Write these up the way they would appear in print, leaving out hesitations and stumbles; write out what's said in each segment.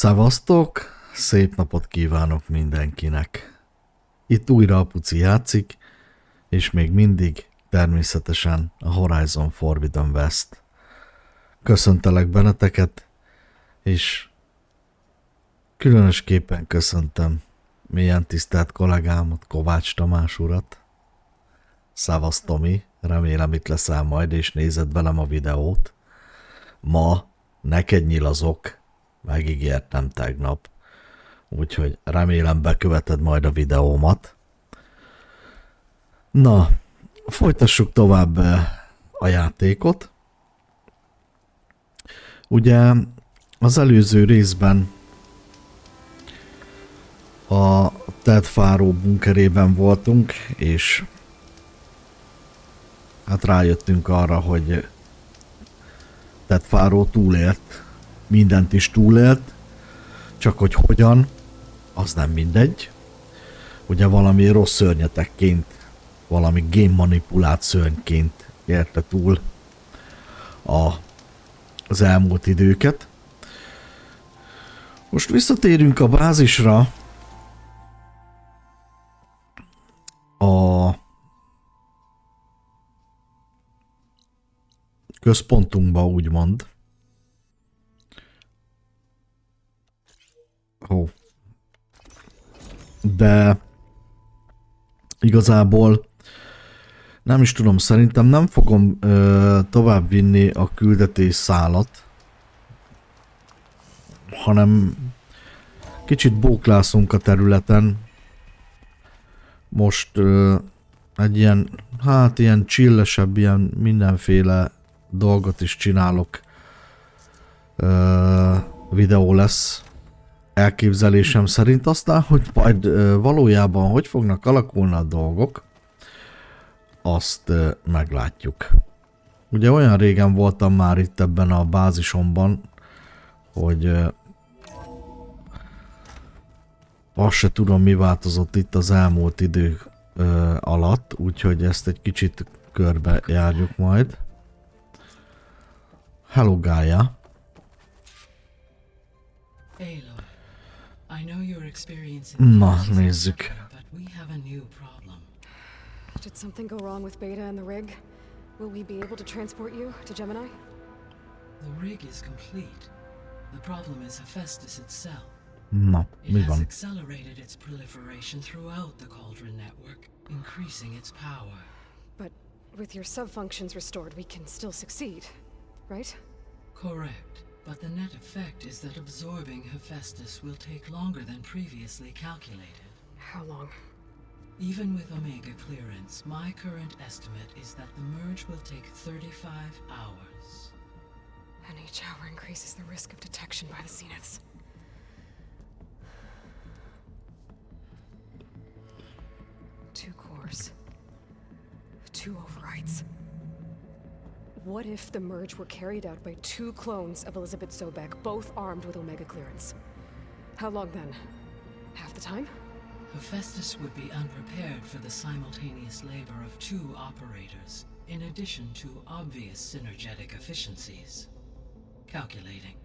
Szevasztok! Szép napot kívánok mindenkinek! Itt újra Apuci játszik, és még mindig természetesen a Horizon Forbidden West. Köszöntelek benneteket, és különösképpen köszöntöm mélyen tisztelt kollégámat, Kovács Tamás urat. Szevasz Tomi, remélem itt leszel majd, és nézed velem a videót. Ma neked nyilazok, megígértem tegnap, úgyhogy remélem beköveted majd a videómat. Na, folytassuk tovább a játékot. Ugye az előző részben a Ted Fáró bunkerében voltunk, és hát rájöttünk arra, hogy Ted Fáró túlélt, mindent is túlélt, csak hogy hogyan, az nem mindegy. Ugye valami rossz szörnyetekként, valami génmanipulált szörnyként érte túl az elmúlt időket. Most visszatérünk a bázisra, a központunkba, úgymond. De igazából nem is tudom, szerintem nem fogom tovább vinni a küldetés szálat, hanem kicsit bóklászunk a területen. Most egy ilyen, hát ilyen chillesebb, ilyen mindenféle dolgot is csinálok. Videó lesz elképzelésem szerint, aztán, hogy majd valójában hogy fognak alakulni a dolgok, azt meglátjuk. Ugye olyan régen voltam már itt ebben a bázisomban, hogy azt se tudom, mi változott itt az elmúlt idő alatt, úgyhogy ezt egy kicsit körbe járjuk majd. Hello, Gaia. Na, nézzük. Did something go wrong with Beta and the rig? Will we be able to transport you to Gemini? The rig is complete. The problem is Hephaestus itself. Na, It mi has van? accelerated its proliferation throughout the cauldron network, increasing its power. But with your sub-functions restored, we can still succeed, right? Correct, but the net effect is that absorbing Hephaestus will take longer than previously calculated. How long? Even with Omega clearance, my current estimate is that the merge will take 35 hours. And each hour increases the risk of detection by the Zeniths. Two cores. Two overrides. What if the merge were carried out by two clones of Elizabeth Sobek, both armed with Omega clearance? How long then? Half the time? Hephaestus would be unprepared for the simultaneous labor of two operators, in addition to obvious synergetic efficiencies. Calculating.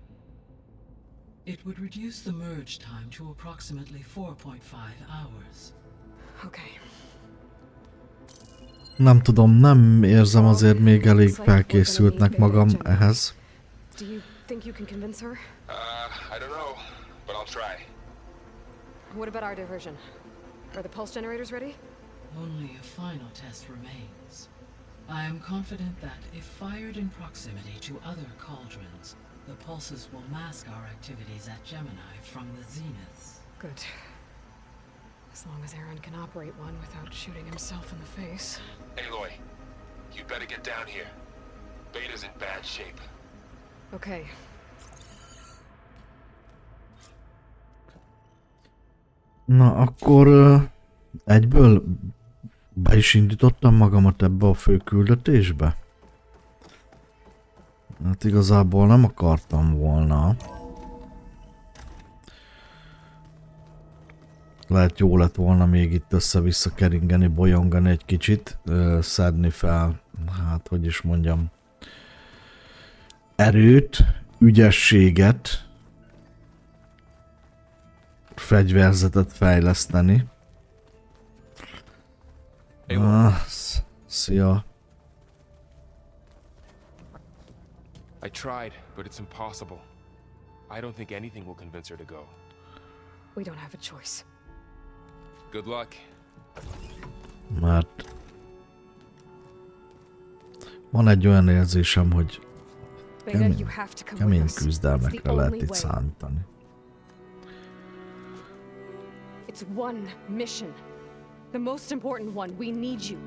It would reduce the merge time to approximately 4.5 hours. Okay. Nem tudom, nem érzem azért még elég felkészültnek magam ehhez. Do you think you can convince her? I don't know, but I'll try. What about our diversion? Are the pulse generators ready? Only a final test remains. I am confident that if fired in proximity to other cauldrons, the pulses will mask our activities at Gemini from the Zeniths. Good. As long as Aaron can operate one without shooting himself in the face. Aloy, you better get down here. Beta's in bad shape. Okay. Na, akkor egyből be is indítottam magamat ebbe a fő küldetésbe. Hát igazából nem akartam volna. Lehet jó lett volna még itt össze-vissza keringeni, bolyongani egy kicsit, szedni fel, hát hogy is mondjam, erőt, ügyességet, fegyverzetet fejleszteni. Szia. I tried, but it's impossible. I don't think anything will convince her to go. We don't have a choice. Good luck. Mert van egy olyan érzésem, hogy Beta, you have to come with kemény us. It's the küzdelmekre lehet only itt way. számítani. It's one mission. The most important one. We need you.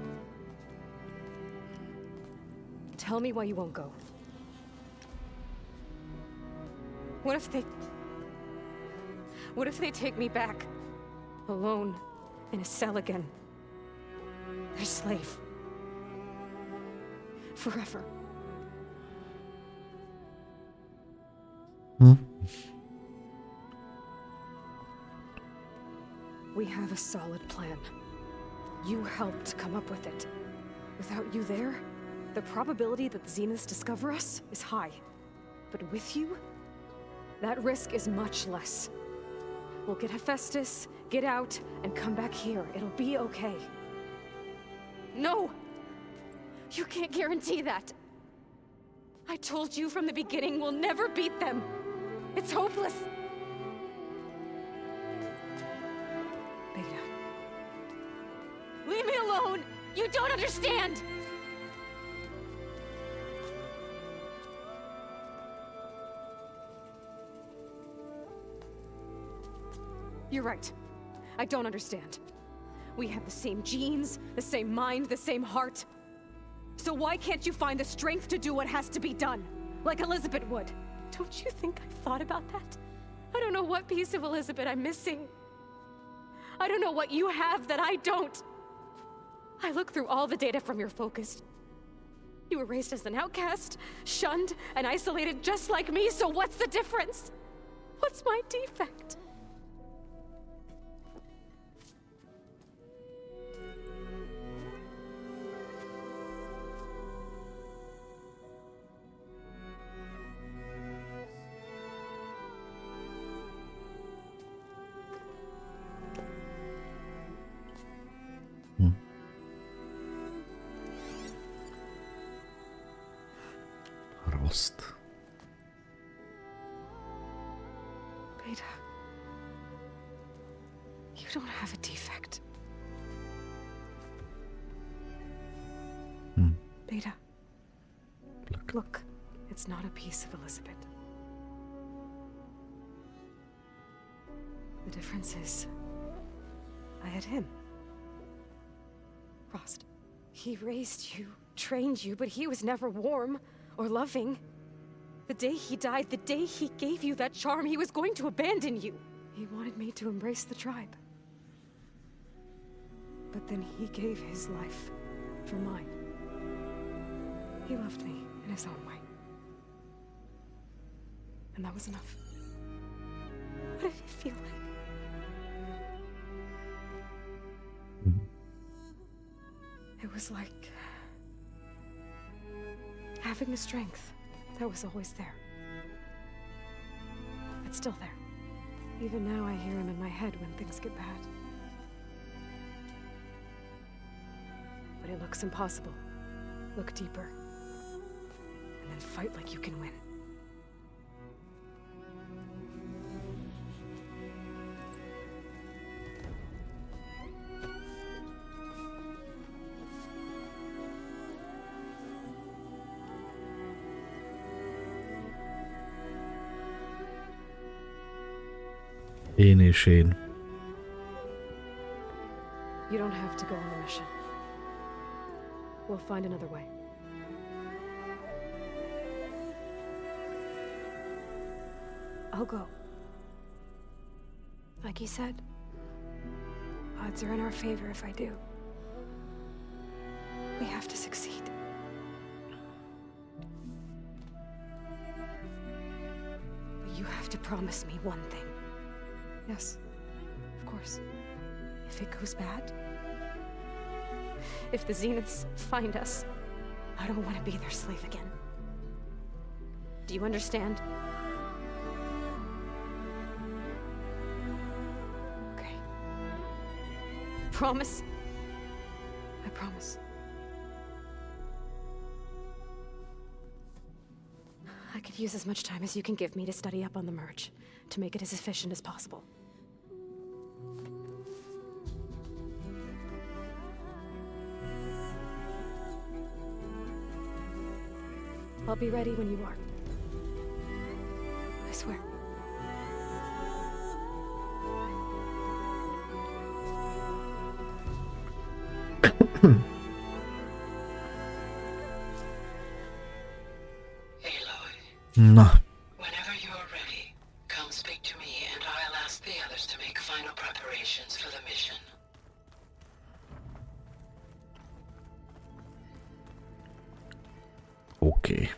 Tell me why you won't go. What if they take me back? Alone. In a cell again. Their slave. Forever. We have a solid plan. You helped come up with it. Without you there, the probability that the Zeniths discover us is high. But with you, that risk is much less. We'll get Hephaestus, get out, and come back here. It'll be okay. No! You can't guarantee that. I told you from the beginning we'll never beat them. It's hopeless. Beta. Leave me alone! You don't understand! You're right. I don't understand. We have the same genes, the same mind, the same heart. So why can't you find the strength to do what has to be done? Like Elizabeth would. Don't you think I've thought about that? I don't know what piece of Elizabeth I'm missing. I don't know what you have that I don't. I look through all the data from your focus. You were raised as an outcast, shunned, and isolated just like me, so what's the difference? What's my defect? Rossz. Beta, you don't have a defect. Beta, look, it's not a piece of Elizabeth. The difference is, I had him. Frost. He raised you, trained you, but he was never warm or loving. The day he died, the day he gave you that charm, he was going to abandon you. He wanted me to embrace the tribe. But then he gave his life for mine. He loved me in his own way. And that was enough. What did it feel like? It was like having the strength that was always there. It's still there. Even now I hear him in my head when things get bad. But it looks impossible. Look deeper. And then fight like you can win. Én és én. You don't have to go on the mission. We'll find another way. I'll go. Like you said, odds are in our favor if I do. We have to succeed. But you have to promise me one thing. Yes, of course. If it goes bad, if the Zeniths find us, I don't want to be their slave again. Do you understand? promise? I promise. I could use as much time as you can give me to study up on the merge, to make it as efficient as possible. I'll be ready when you are. I swear. Na. Whenever you're ready, come speak to me and I'll ask the others to make final preparations for the mission. Oké.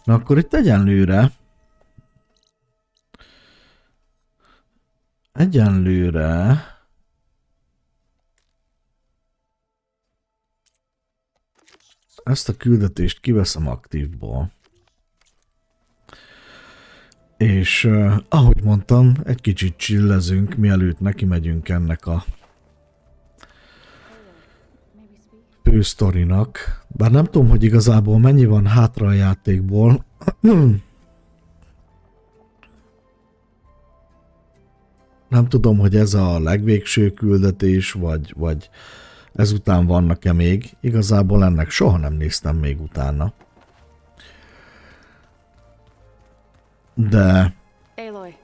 Na akkor itt egyenlőre ezt a küldetést kiveszem aktívból. És ahogy mondtam, egy kicsit chillezünk, mielőtt neki megyünk ennek a fősztorinak. Bár nem tudom, hogy igazából mennyi van hátra a játékból. Nem tudom, hogy ez a legvégső küldetés, vagy ezután vannak-e még. Igazából ennek soha nem néztem még utána. De... Aloy.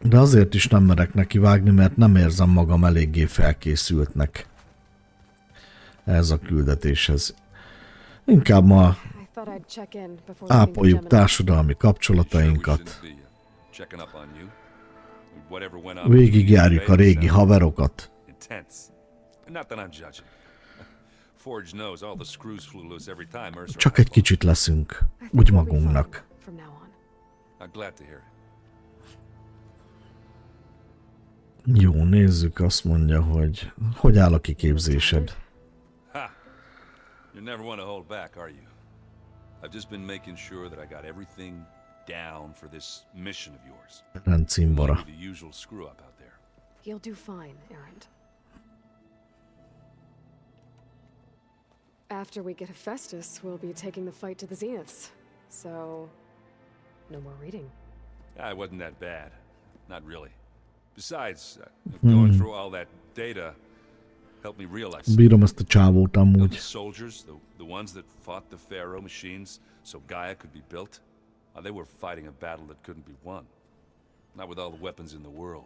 De azért is nem merek neki vágni, mert nem érzem magam eléggé felkészültnek ez a küldetéshez. Inkább ma ápoljuk társadalmi kapcsolatainkat. Végigjárjuk a régi haverokat. Csak egy kicsit leszünk, úgy magunknak. Jó, nézzük, azt mondja, hogy áll a kiképzésed. You never want to hold back, are you? I've just been making sure that I got everything down for this mission of yours. Rendcímbora. The usual screw up out there. You'll do fine, Erend. After we get Hephaestus, we'll be taking the fight to the Zeniths. So, no more reading. It wasn't that bad. Not really. Besides, going through all that data helped me realize. Bírom ezt a csávót amúgy. The soldiers, the ones that fought the Pharaoh machines so Gaia could be built, they were fighting a battle that couldn't be won. Not with all the weapons in the world.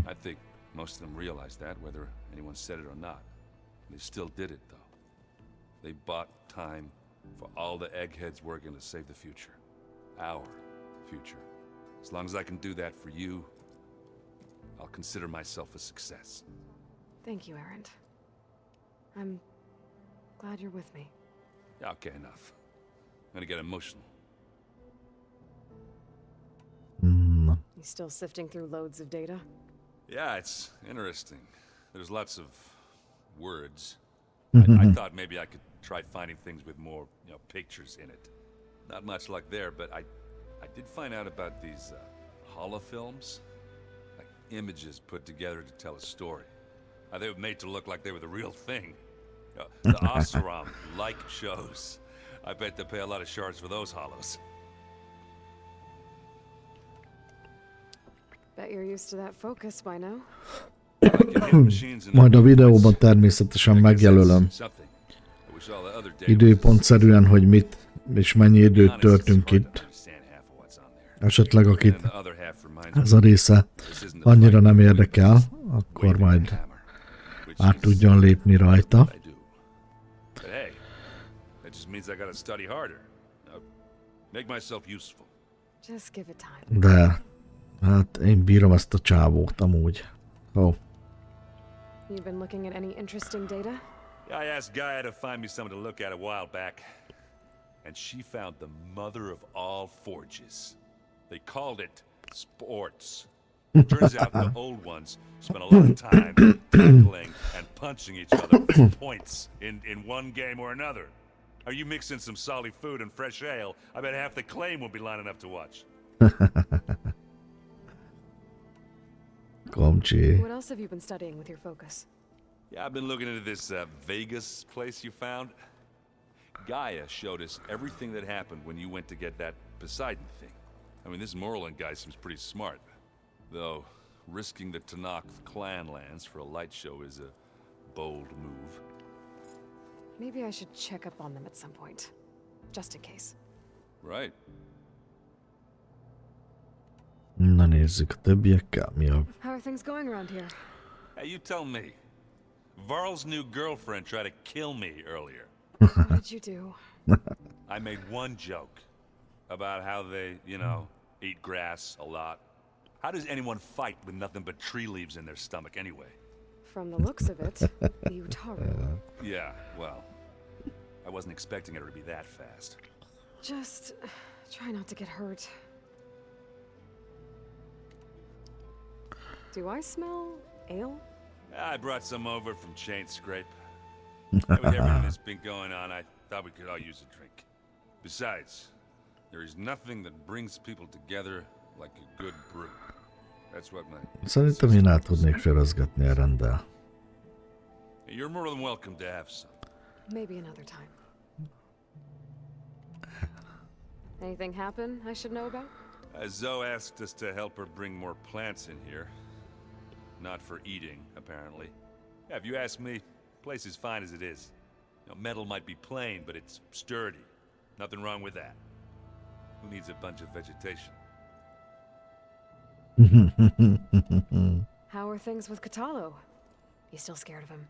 I think most of them realized that, whether anyone said it or not. They still did it, though. They bought time for all the eggheads working to save the future. Our future. As long as I can do that for you, I'll consider myself a success. Thank you, Erend. I'm glad you're with me. Yeah, okay, enough. I'm gonna get emotional. You still sifting through loads of data? Yeah, it's interesting. There's lots of words. Mm-hmm. I thought maybe I could try finding things with more, pictures in it. Not much like there, but I did find out about these holofilms. Like images put together to tell a story. They were made to look like they were the real thing. The Oseram-like shows. I bet they pay a lot of shards for those hollows. Bet you're used to that focus by now. Majd a videóban természetesen megjelölöm időpontszerűen, hogy mit és mennyi időt töltünk itt. Esetleg akit ez a része annyira nem érdekel, akkor majd át tudjon lépni rajta. De hát én bírom ezt a csávót amúgy. Oh. You've been looking at any interesting data? Yeah, I asked Gaia to find me something to look at a while back, and she found the mother of all forges. They called it sports. Turns out the old ones spent a lot of time tackling and punching each other for points in one game or another. Are you mixing some solid food and fresh ale? I bet half the claim will be lining up to watch. Komcsi. What else have you been studying with your focus? Yeah, I've been looking into this Vegas place you found. Gaia showed us everything that happened when you went to get that Poseidon thing. I mean, this Morland guy seems pretty smart. Though, risking the Tanakh clan lands for a light show is a bold move. Maybe I should check up on them at some point. Just in case. Right. Na nézzük a többiekkel, mi a... How are things going around here? Hey, you tell me. Varl's new girlfriend tried to kill me earlier. What did you do? I made one joke about how they, you know, eat grass a lot. How does anyone fight with nothing but tree leaves in their stomach anyway? From the looks of it, the Utaru. Yeah, well, I wasn't expecting her to be that fast. Just try not to get hurt. Do I smell ale? I brought some over from Chain Scrape. With everything that's been going on, I thought we could all use a drink. Besides, there is nothing that brings people together like a good brew. That's what my... Szerintem én el tudnék sörözgetni a renddel. You're more than welcome to have some. Maybe another time. Anything happen I should know about? Zoe asked us to help her bring more plants in here. Not for eating, apparently. Yeah, if you ask me, the place is fine as it is. You know, metal might be plain, but it's sturdy. Nothing wrong with that. Who needs a bunch of vegetation? How are things with Kotallo? You still scared of him?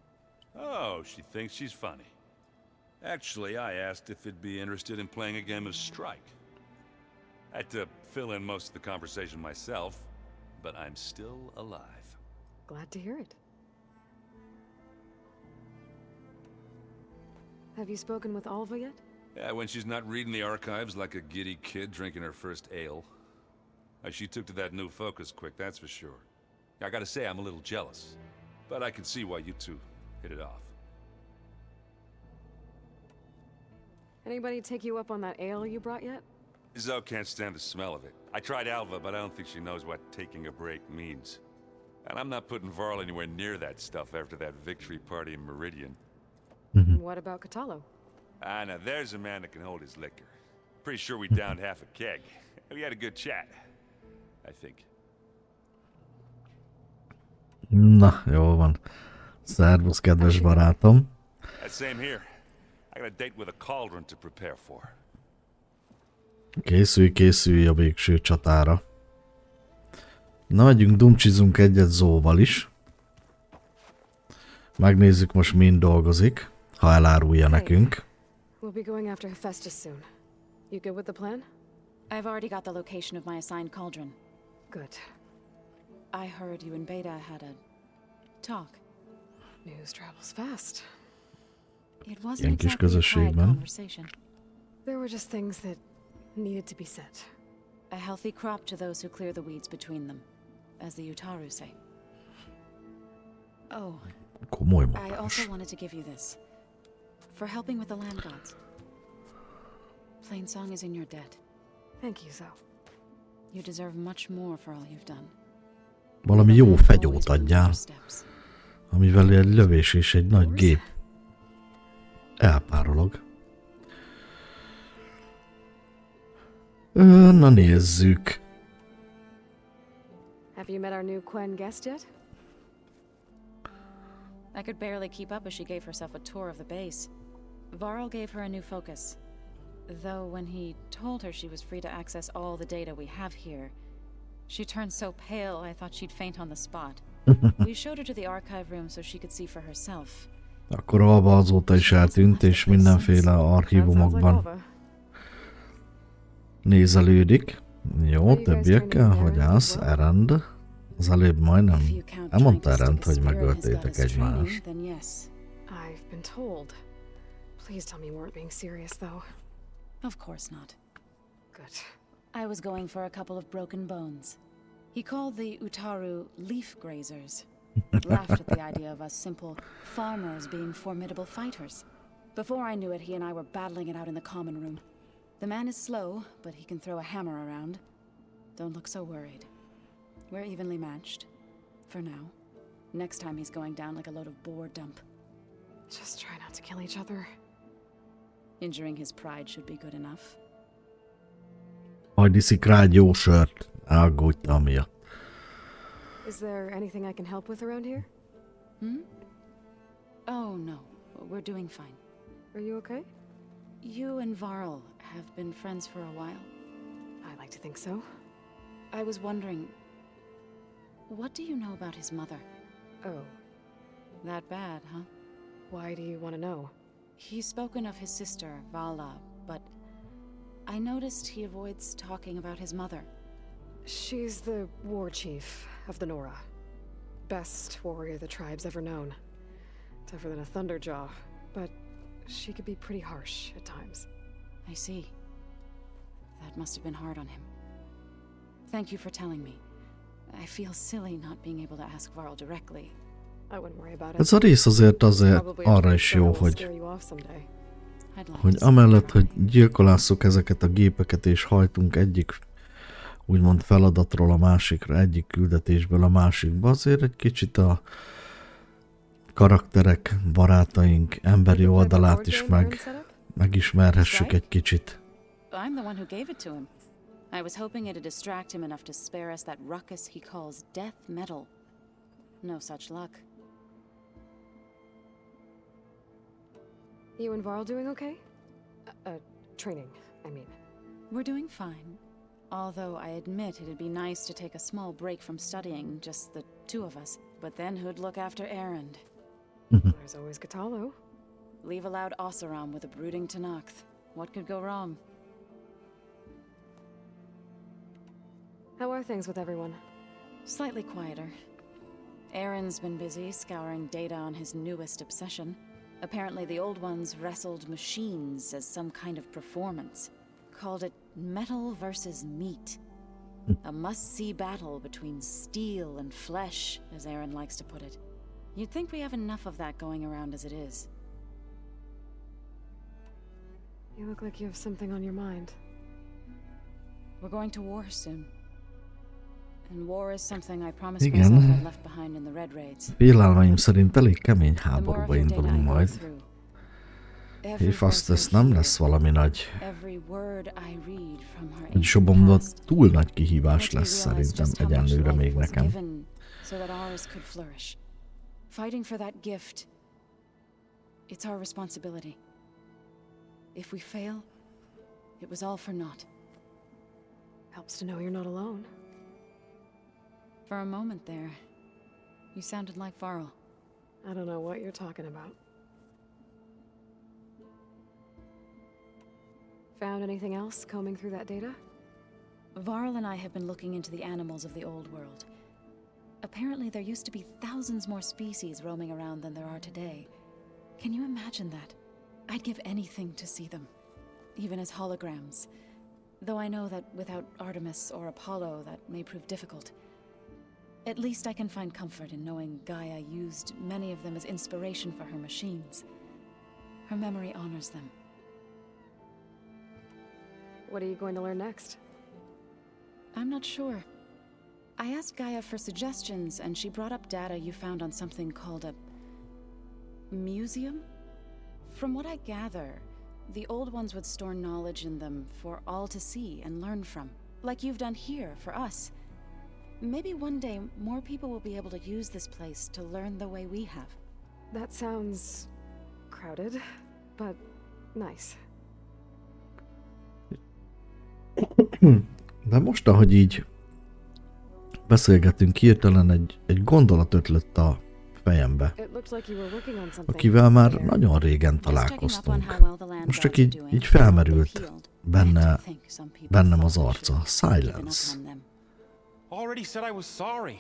Oh, she thinks she's funny. Actually, I asked if it'd be interested in playing a game of Strike. I had to fill in most of the conversation myself, but I'm still alive. Glad to hear it. Have you spoken with Alva yet? Yeah, when she's not reading the archives like a giddy kid drinking her first ale. She took to that new focus quick, that's for sure. I gotta say, I'm a little jealous. But I can see why you two hit it off. Anybody take you up on that ale you brought yet? Zoe can't stand the smell of it. I tried Alva, but I don't think she knows what taking a break means. And I'm not putting Varl anywhere near that stuff after that victory party in Meridian. What about Kotallo? Ah, now there's a man that can hold his liquor. Pretty sure we downed half a keg. We had a good chat, I think. Na, jól van. Szervusz, kedves barátom. Same here. I got a date with a cauldron to prepare for. Készülj, készülj a végső csatára. Na, megyünk, dumcsizunk egyet Zóval is. Megnézzük most mind dolgozik, ha elárulja nekünk. We'll be going after Hephaestus soon. You good with the plan? I've already got the location of my assigned cauldron. Good. I heard you and Beta had a talk. News travels fast. It wasn't Ilyen kis exactly a quiet közösségben. conversation. There were just things that needed to be said. A healthy crop to those who clear the weeds between them, as the Utaru say. Oh, Komoly I magas. also wanted to give you this. For helping with the land gods. Plain Song is in your debt. Thank you, Zoe. You deserve much more for all you've done. Valami jó fegyót adjál, amivel egy lövés és egy nagy gép elpárolog. Na nézzük. Have you met our new Quen guest yet? I could barely keep up as she gave herself a tour of the base. Varl gave her a new focus. Though when he told her she was free to access all the data we have here, she turned so pale I thought she'd faint on the spot. We showed her to the archive room so she could see for herself. Akkor Alva azóta is eltűnt, és mindenféle archívumokban nézelődik. Jó, többiekkel, hogy állsz? Erend. Az előbb majdnem elmondta Erend, hogy megöltétek egymást. I've been told. Please tell me you weren't being serious, though. Of course not. Good. I was going for a couple of broken bones. He called the Utaru leaf grazers. Laughed at the idea of us simple farmers being formidable fighters. Before I knew it, he and I were battling it out in the common room. The man is slow, but he can throw a hammer around. Don't look so worried. We're evenly matched. For now. Next time he's going down like a load of boar dump. Just try not to kill each other. Injuring his pride should be good enough. Majd iszik rá egy jó sört. Elgódta miatt. Is there anything I can help with around here? Oh, no. We're doing fine. Are you okay? You and Varl have been friends for a while. I like to think so. I was wondering, what do you know about his mother? Oh, That bad, huh? why do you want to know? He's spoken of his sister, Vala, but I noticed he avoids talking about his mother. She's the war chief of the Nora. Best warrior the tribe's ever known. Tougher than a thunderjaw, but she could be pretty harsh at times. I see. That must have been hard on him. Thank you for telling me. I feel silly not being able to ask Varl directly. I wouldn't worry about it. Ez a rész azért Probably arra after is this jó, battle will hogy, scare you off someday. I'd like hogy to see amellett, it. hogy gyilkolásszuk ezeket a gépeket és hajtunk egyik úgymond feladatról a másikra, egyik küldetésből a másikba, azért egy kicsit a karakterek, barátaink emberi oldalát is megismerhessük egy kicsit. I'm the one who gave it to him. I was hoping it'd distract him enough to spare us that ruckus he calls death metal. No such luck. You and Varl doing okay? Training, I mean. We're doing fine. Although I admit it'd be nice to take a small break from studying, just the two of us. But then who'd look after Erend? There's always Kotallo. Leave a loud Oseram with a brooding Tenakth. What could go wrong? How are things with everyone? Slightly quieter. Aaron's been busy scouring data on his newest obsession. Apparently the old ones wrestled machines as some kind of performance. Called it metal versus meat. A must-see battle between steel and flesh, as Aaron likes to put it. You'd think we have enough of that going around as it is. You look like you have something on your mind. We're going to war soon. And war is something I promised Igen. myself I'd left behind in the Red Raids. Félelmeim szerint elég kemény The more of háborúba your data I indulunk go majd. through, every És azt ez person nem here, lesz valami nagy, every word I read from her egy ancient sobomban past, túl nagy kihívás makes me lesz realize szerintem just how much egyenlőre life még was nekem. given so that ours could flourish. Fighting for that gift, it's our responsibility. If we fail, it was all for naught. Helps to know you're not alone. For a moment there, you sounded like Varl. I don't know what you're talking about. Found anything else combing through that data? Varl and I have been looking into the animals of the old world. Apparently there used to be thousands more species roaming around than there are today. Can you imagine that? I'd give anything to see them, even as holograms. Though I know that without Artemis or Apollo, that may prove difficult. At least I can find comfort in knowing Gaia used many of them as inspiration for her machines. Her memory honors them. What are you going to learn next? I'm not sure. I asked Gaia for suggestions, and she brought up data you found on something called a museum? From what I gather, the old ones would store knowledge in them for all to see and learn from, like you've done here for us. Maybe one day more people will be able to use this place to learn the way we have. That sounds crowded, but nice. De most, ahogy így beszélgetünk, hirtelen egy gondolat ötlött a fejembe, It looked like you were working on something. akivel már there. nagyon régen Just checking up on találkoztunk. how well the land Most csak gods are így doing. felmerült They've healed. benne, And to think some people bennem az thought we arca. should give up Silence. on them. Already said I was sorry.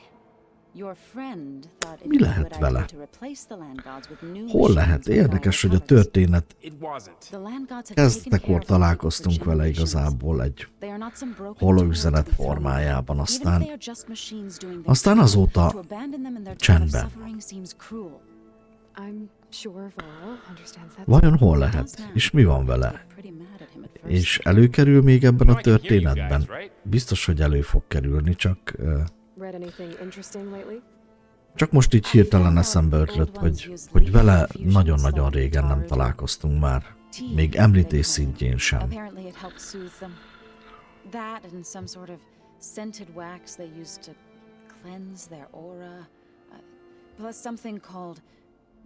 Your friend thought it'd Mi be a lehet good vele? idea to replace the land gods with new Hol lehet? machines with Érdekes, Gaia hogy a covers. történet It wasn't. The land gods have taken kezdetekor care of them találkoztunk for vele generations. igazából egy They are not some broken holoüzenet tool to be thrown formájában, away. Even if they aztán are just machines doing their aztán job, azóta to abandon them in their time of csendben. suffering seems cruel. I'm sure Varl understands that. Vajon hol lehet? És mi van vele? És előkerül még ebben a történetben? Biztos, hogy elő fog kerülni, csak... Read anything interesting lately? Csak most így hirtelen eszembe ötlött, hogy vele nagyon-nagyon régen nem találkoztunk már. Még említés szintjén sem. Apparently it helped soothe them. That and some sort of scented wax they used to cleanse their aura. Plus something called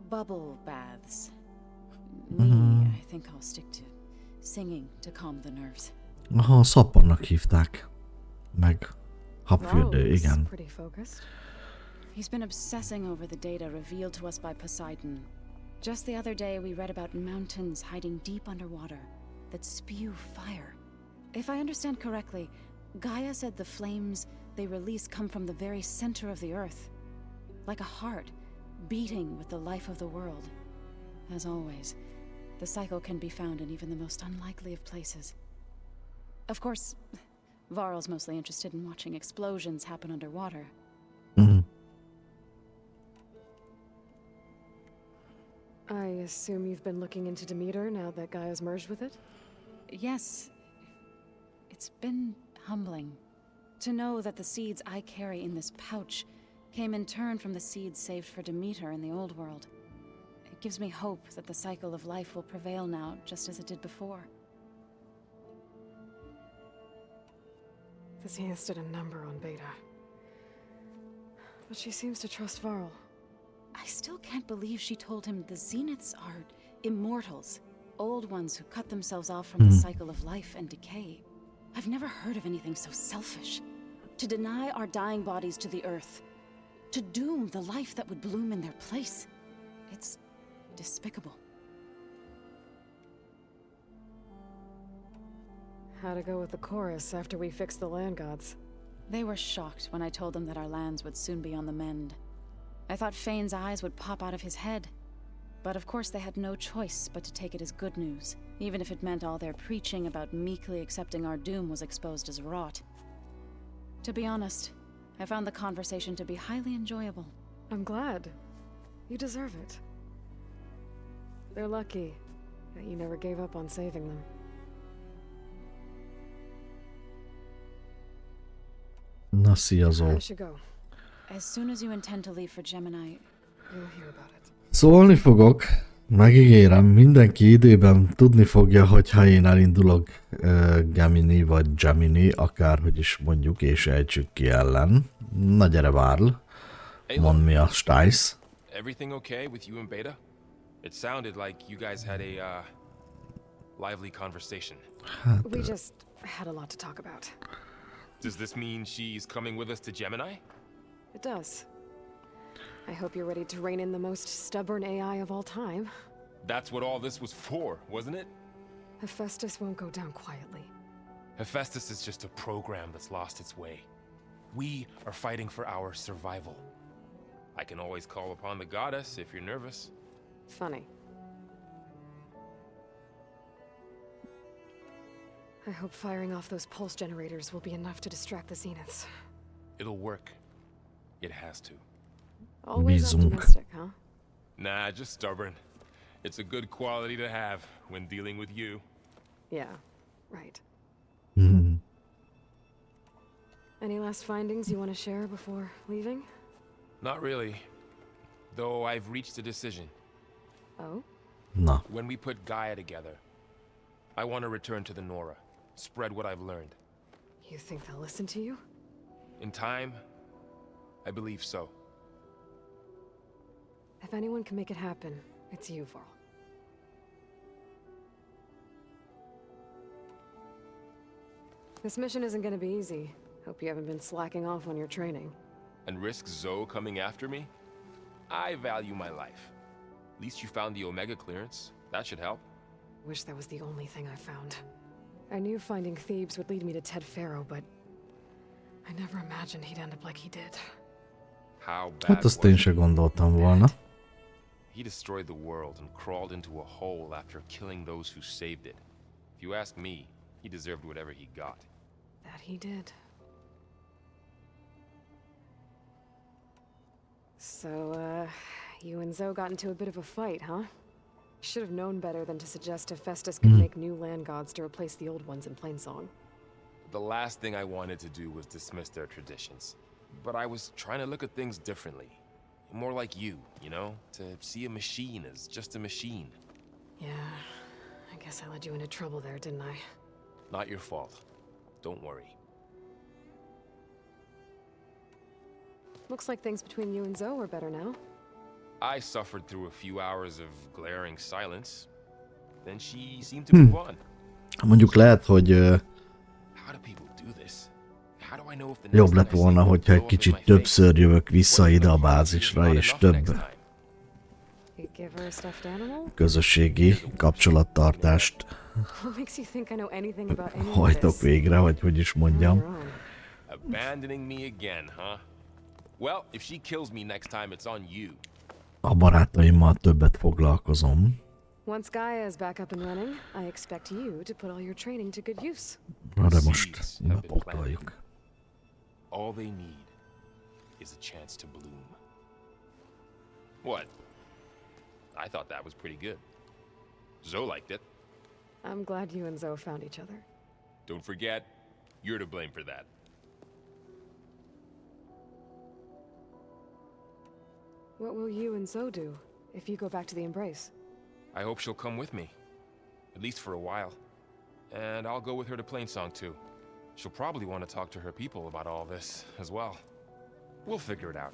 bubble baths. Me, I think I'll stick to singing to calm the nerves. Aha, szappannak hívták. Meg habfürdő, Varl igen. looks pretty focused. He's been obsessing over the data revealed to us by Poseidon. Just the other day, we read about mountains hiding deep underwater that spew fire. If I understand correctly, Gaia said the flames they release come from the very center of the earth, like a heart beating with the life of the world. As always, the cycle can be found in even the most unlikely of places. Of course, Varl's mostly interested in watching explosions happen underwater. I assume you've been looking into Demeter now that Gaia's merged with it? Yes. It's been humbling to know that the seeds I carry in this pouch came in turn from the seeds saved for Demeter in the old world. It gives me hope that the cycle of life will prevail now, just as it did before. The Zeniths did a number on Beta. But she seems to trust Varl. I still can't believe she told him the Zeniths are immortals, old ones who cut themselves off from the cycle of life and decay. I've never heard of anything so selfish. To deny our dying bodies to the earth, to doom the life that would bloom in their place. It's despicable. How to go with the chorus after we fixed the land gods? They were shocked when I told them that our lands would soon be on the mend. I thought Fane's eyes would pop out of his head. But of course they had no choice but to take it as good news, even if it meant all their preaching about meekly accepting our doom was exposed as rot. To be honest, I found the conversation to be highly enjoyable. I'm glad. You deserve it. They're lucky that you never gave up on saving them. Na, szia Zó. I should go. As soon as you intend to leave for Gemini, You'll hear about it. Szólni fogok, megígérem, mindenki időben tudni fogja, hogyha én elindulok Gemini vagy Gemini, akárhogy is mondjuk és ejtsük ki ellen. Na gyere, Varl, mondd mi a stájsz. Everything okay with you and Beta? It sounded like you guys had a lively conversation. We just had a lot to talk about. Does this mean she's coming with us to Gemini? It does. I hope you're ready to rein in the most stubborn AI of all time. That's what all this was for, wasn't it? Hephaestus won't go down quietly. Hephaestus is just a program that's lost its way. We are fighting for our survival. I can always call upon the goddess if you're nervous. Funny. I hope firing off those pulse generators will be enough to distract the Zeniths. It'll work. It has to. Always Bizunk. optimistic, huh? Nah, just stubborn. It's a good quality to have when dealing with you. Yeah, right. Mhm. Any last findings you want to share before leaving? Not really. Though I've reached a decision. Oh? Na, When we put Gaia together, I want to return to the Nora. Spread what I've learned. You think they'll listen to you? In time, I believe so. If anyone can make it happen, it's you, Varl. This mission isn't gonna be easy. Hope you haven't been slacking off on your training. And risk Zoe coming after me? I value my life. At least you found the Omega clearance. That should help. Wish that was the only thing I found. I knew finding Thebes would lead me to Ted Faro, but I never imagined he'd end up like he did. How bad hát azt was én it? se gondoltam volna. He destroyed the world and crawled into a hole after killing those who saved it. If you ask me, he deserved whatever he got. That he did. So, You and Zoe got into a bit of a fight, huh? Should have known better than to suggest Hephaestus could make new land gods to replace the old ones in Plainsong. The last thing I wanted to do was dismiss their traditions. But I was trying to look at things differently. More like you know? To see a machine as just a machine. Yeah, I guess I led you into trouble there, didn't I? Not your fault. Don't worry. Looks like things between you and Zoe are better now. I suffered through a few hours of glaring silence. Then she seemed to move on. Mondjuk lehet, hogy How do people do this? How do I know if the jobb next lett time I volna, see hogyha egy blow up in kicsit my face? többször jövök vissza ide a What if bázisra, not és enough több next time? You give her a stuffed animal? közösségi kapcsolattartást What makes you think I know anything about any of hajtok this? végre, vagy hogy is You're mondjam. wrong. Abandoning me again, huh? Well, if she kills me next time, it's on you. A barátaimmal többet foglalkozom. Once Gaia is back up and running, I expect you to put all your training to good use. Na de most Seeds have been bepótoljuk. All they need is a chance to bloom. What? I thought that was pretty good. Zoe liked it. I'm glad you and Zoe found each other. Don't forget, you're to blame for that. What will you and Zoe do if you go back to the Embrace? I hope she'll come with me. At least for a while. And I'll go with her to Plainsong too. She'll probably want to talk to her people about all this as well. We'll figure it out.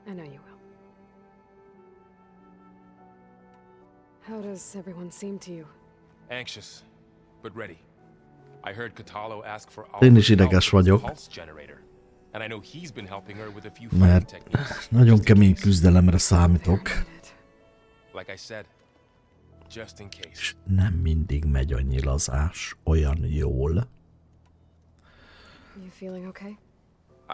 I know you will. How does everyone seem to you? Anxious, but ready. I heard Kotallo ask for Én is ideges vagyok. pulse generator. And I know he's been helping her with a few fighting Mert techniques. nagyon kemény küzdelemre számítok, Like I said, just in case. és nem mindig megy a nyilazás olyan jól. You feeling okay?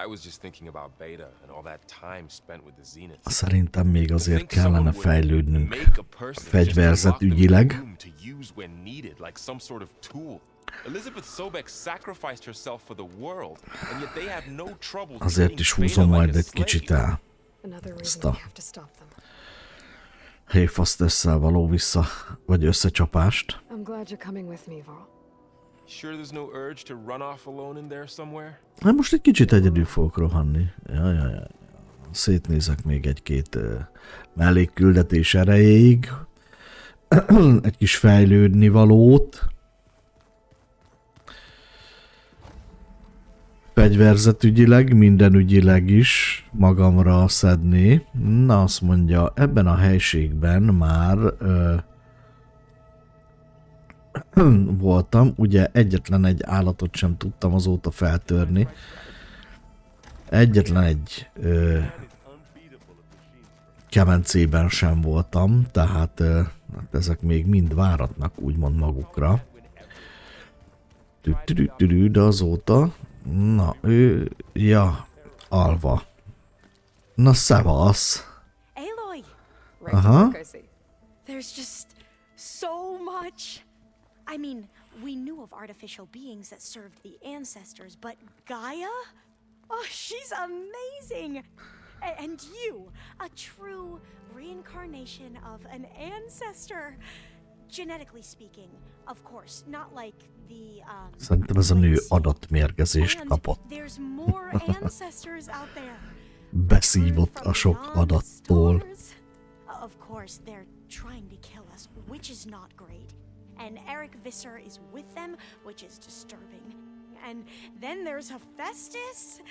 I was just thinking about Beta and all that time spent with the Zeniths. Szerintem még azért Think someone kellene would fejlődnünk make a person just to lock them in a fegyverzetügyileg. room to use when needed, like some sort of tool. Elizabeth Sobek sacrificed herself for the world, and yet they have no trouble Azért treating is Beta húzom like majd a egy kicsit slave. el. Another reason Stop. we have to stop them. Hephaestus-szel való vagy összecsapást. I'm glad you're coming with me, Varl. Sure there's no urge to run off alone in there somewhere? Hát most egy kicsit egyedül fogok rohanni. Ja. Szétnézek még egy-két mellékküldetés erejéig. Egy kis fejlődni valót. Fegyverzetügyileg, mindenügyileg is magamra szedni. Na, azt mondja, ebben a helységben már voltam. Ugye egyetlen egy állatot sem tudtam azóta feltörni. Egyetlen egy kemencében sem voltam, tehát hát ezek még mind váratnak úgymond magukra. De azóta, na alva. Na szevasz! Aloy! Uh-huh. There's just so much. I mean, we knew of artificial beings that served the ancestors, but Gaia? Oh, she's amazing! And you, a true reincarnation of an ancestor. Genetically speaking, of course, not like the Szerintem ez a nő Plains. adatmérgezést And kapott. there's more ancestors out there. Beszívott a sok adattól. Of course, they're trying to kill us, which is not great. And Eric Visser is with them, which is disturbing. And then there's Hephaestus,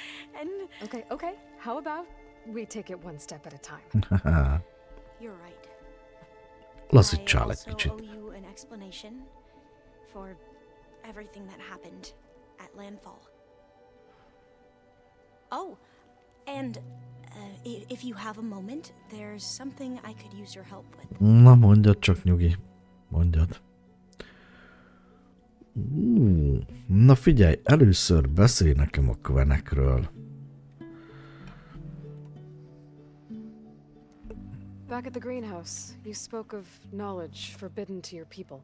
and Okay. How about we take it one step at a time? you're right. Lazítsál I egy also kicsit. owe you an explanation for everything that happened at Landfall. Oh, and if you have a moment, there's something I could use your help with. Na mondjad csak, nyugi. Mondjad. Na figyelj, először beszélj nekem a kvenekről. Back at the greenhouse, you spoke of knowledge forbidden to your people.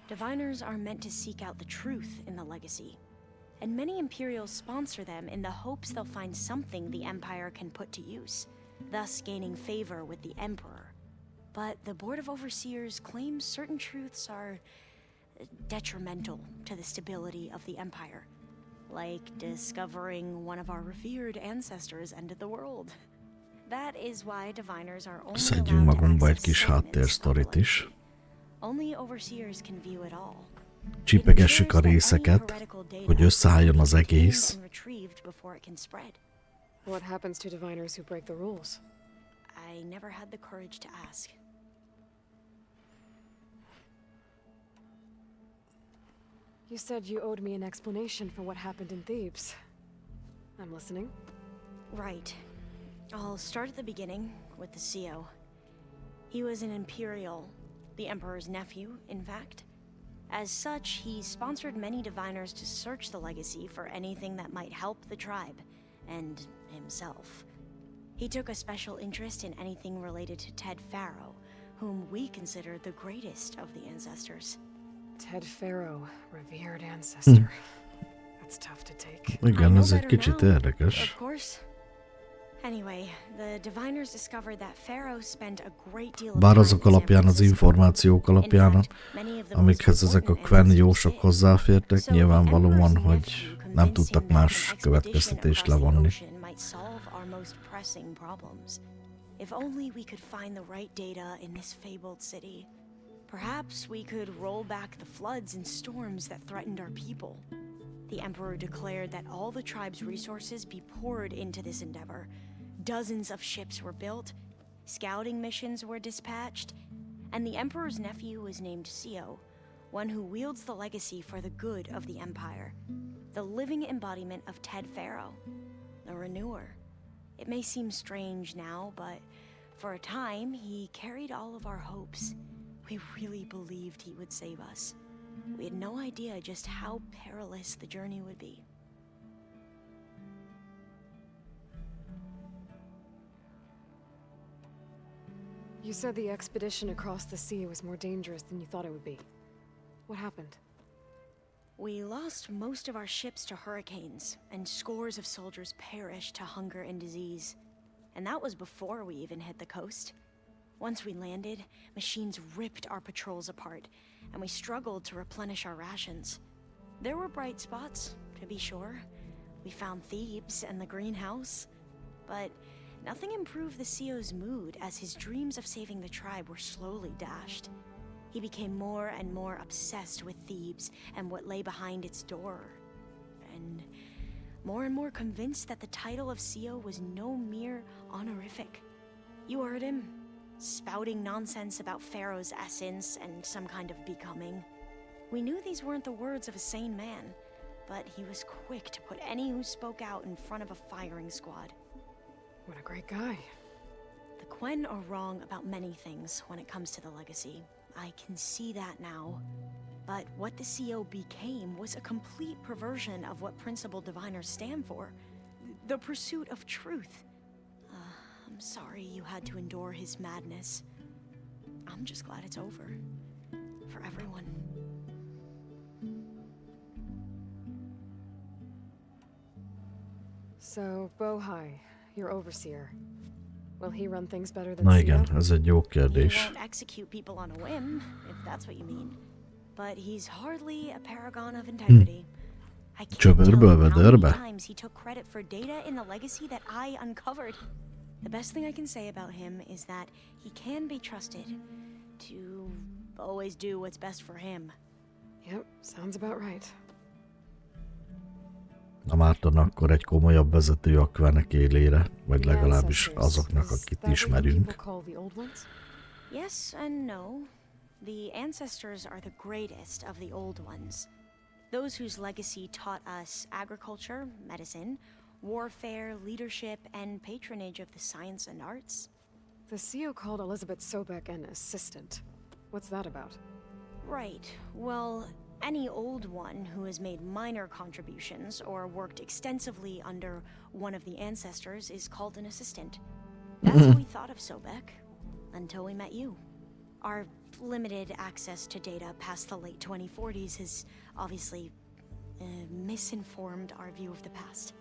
Diviners are meant to seek out the truth in the legacy, and many Imperials sponsor them in the hopes they'll find something the Empire can put to use. thus gaining favor with the Emperor. But the Board of Overseers claims certain truths are detrimental to the stability of the Empire. Like discovering one of our revered ancestors ended the world. That is why diviners are only Szedjünk allowed to magunkba egy access kis segments of the háttérsztorit is. legacy. Only overseers can view it all. Csipegessük a részeket, hogy összeálljon az egész. What happens to diviners who break the rules? I never had the courage to ask. You said you owed me an explanation for what happened in Thebes. I'm listening. Right. I'll start at the beginning with the CEO. He was an Imperial, the Emperor's nephew, in fact. As such, he sponsored many diviners to search the legacy for anything that might help the tribe, and himself. He took a special interest in anything related to Ted Pharaoh, whom we consider the greatest of the ancestors. Ted Pharaoh, revered ancestor. That's tough to take. Igen, ez egy kicsit érdekes. Of course. Anyway, the diviners discovered that Pharaoh spent a great deal of Bár time azok in San alapján, az Francisco. információk alapján, amikhez ezek a Quen-jósok hozzáfértek, nyilvánvalóan, hogy nem tudtak más következtetést levonni. If only we could find the right data in this fabled city. Perhaps we could roll back the floods and storms that threatened our people. The Emperor declared that all the tribe's resources be poured into this endeavor. Dozens of ships were built, scouting missions were dispatched, and the Emperor's nephew was named CEO, one who wields the legacy for the good of the Empire. The living embodiment of Ted Pharaoh, the Renewer. It may seem strange now, but for a time, he carried all of our hopes. We really believed he would save us. We had no idea just how perilous the journey would be. You said the expedition across the sea was more dangerous than you thought it would be. What happened? We lost most of our ships to hurricanes, and scores of soldiers perished to hunger and disease. And that was before we even hit the coast. Once we landed, machines ripped our patrols apart, and we struggled to replenish our rations. There were bright spots, to be sure. We found Thebes and the greenhouse. But nothing improved the CEO's mood as his dreams of saving the tribe were slowly dashed. He became more and more obsessed with Thebes and what lay behind its door. And more convinced that the title of CEO was no mere honorific. You heard him, spouting nonsense about Pharaoh's essence and some kind of becoming. We knew these weren't the words of a sane man, but he was quick to put any who spoke out in front of a firing squad. What a great guy. The Quen are wrong about many things when it comes to the legacy. I can see that now. But what the CEO became was a complete perversion of what principal diviners stand for. The pursuit of truth. I'm sorry you had to endure his madness. I'm just glad it's over. For everyone. So, Bohai, your overseer. Will he run things better than Na CEO? igen, ez egy jó He kérdés. won't execute people on a whim, if that's what you mean. But he's hardly a paragon of integrity. I can't tell Csöbörbe, you how many vödörbe. times he took credit for data in the legacy that I uncovered. The best thing I can say about him is that he can be trusted to always do what's best for him. Yep, sounds about right. A Márton akkor egy komolyabb vezető a Quen élére, vagy legalábbis azoknak, akit ismerünk. Yes and no. The ancestors are the greatest of the old ones. Those whose legacy taught us agriculture, medicine, warfare, leadership, and patronage of the science and arts. The CEO called Elizabeth Sobek an assistant. What's that about? Right. Well, any old one who has made minor contributions or worked extensively under one of the ancestors is called an assistant. That's what we thought of Sobek, until we met you. Our limited access to data past the late 2040s has obviously misinformed our view of the past.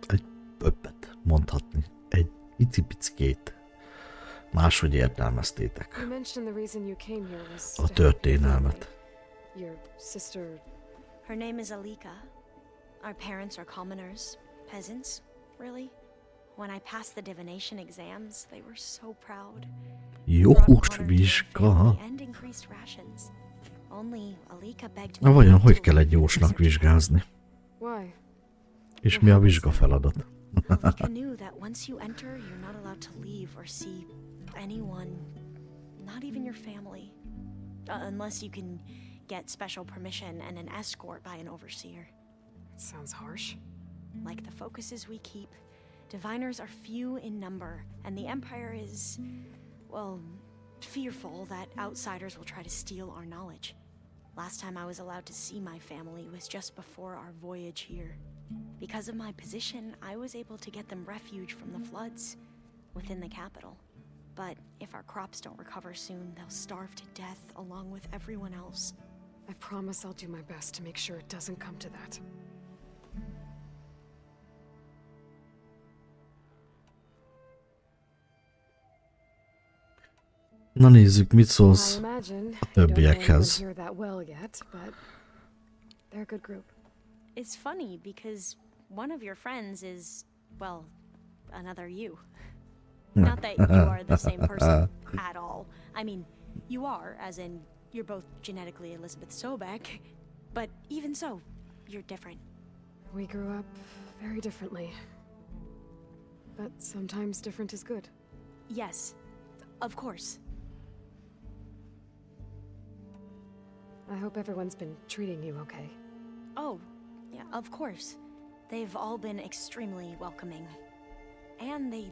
Egy pöppet mondhatni. Egy icipickét máshogy értelmeztétek You mentioned the reason you came here was a to help your történelmet. family. Your sister. Her name is Alika. Our parents are commoners, peasants, really. When I passed the divination exams, they were so proud. Jós Brought honor to our vizsga. family and increased rations. Only Alika begged me Na vajon not hogy to kell egy leave for jósnak research. vizsgázni? Why? És mi a vizsga feladat? Alika knew that once you enter, you're not allowed to leave or see anyone, not even your family, unless you can get special permission and an escort by an overseer. It sounds harsh. Like the focuses we keep, diviners are few in number, and the Empire is, well, fearful that outsiders will try to steal our knowledge. Last time I was allowed to see my family was just before our voyage here. Because of my position, I was able to get them refuge from the floods within the capital. But if our crops don't recover soon, they'll starve to death along with everyone else. I promise I'll do my best to make sure it doesn't come to that. Na nézzük, mit I szólsz imagine a you don't know anyone többiekhez. here that well yet, but they're a good group. It's funny because one of your friends is, well, another you. Not that you are the same person at all. I mean, you are, as in, you're both genetically Elizabeth Sobek, but even so, you're different. We grew up very differently. But sometimes different is good. Yes, of course. I hope everyone's been treating you okay. Oh, yeah, of course. They've all been extremely welcoming. And they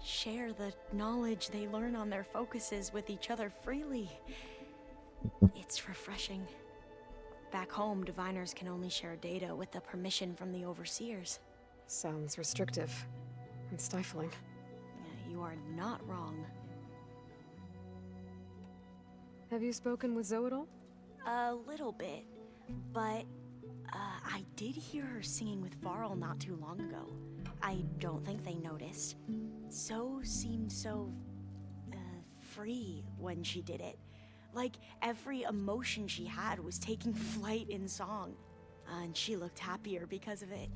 share the knowledge they learn on their focuses with each other freely. It's refreshing. Back home, diviners can only share data with the permission from the overseers. Sounds restrictive and stifling. You are not wrong. Have you spoken with Zoe at all? A little bit, but I did hear her singing with Varl not too long ago. I don't think they noticed. Zoe seemed so free when she did it. Like every emotion she had was taking flight in song. And she looked happier because of it.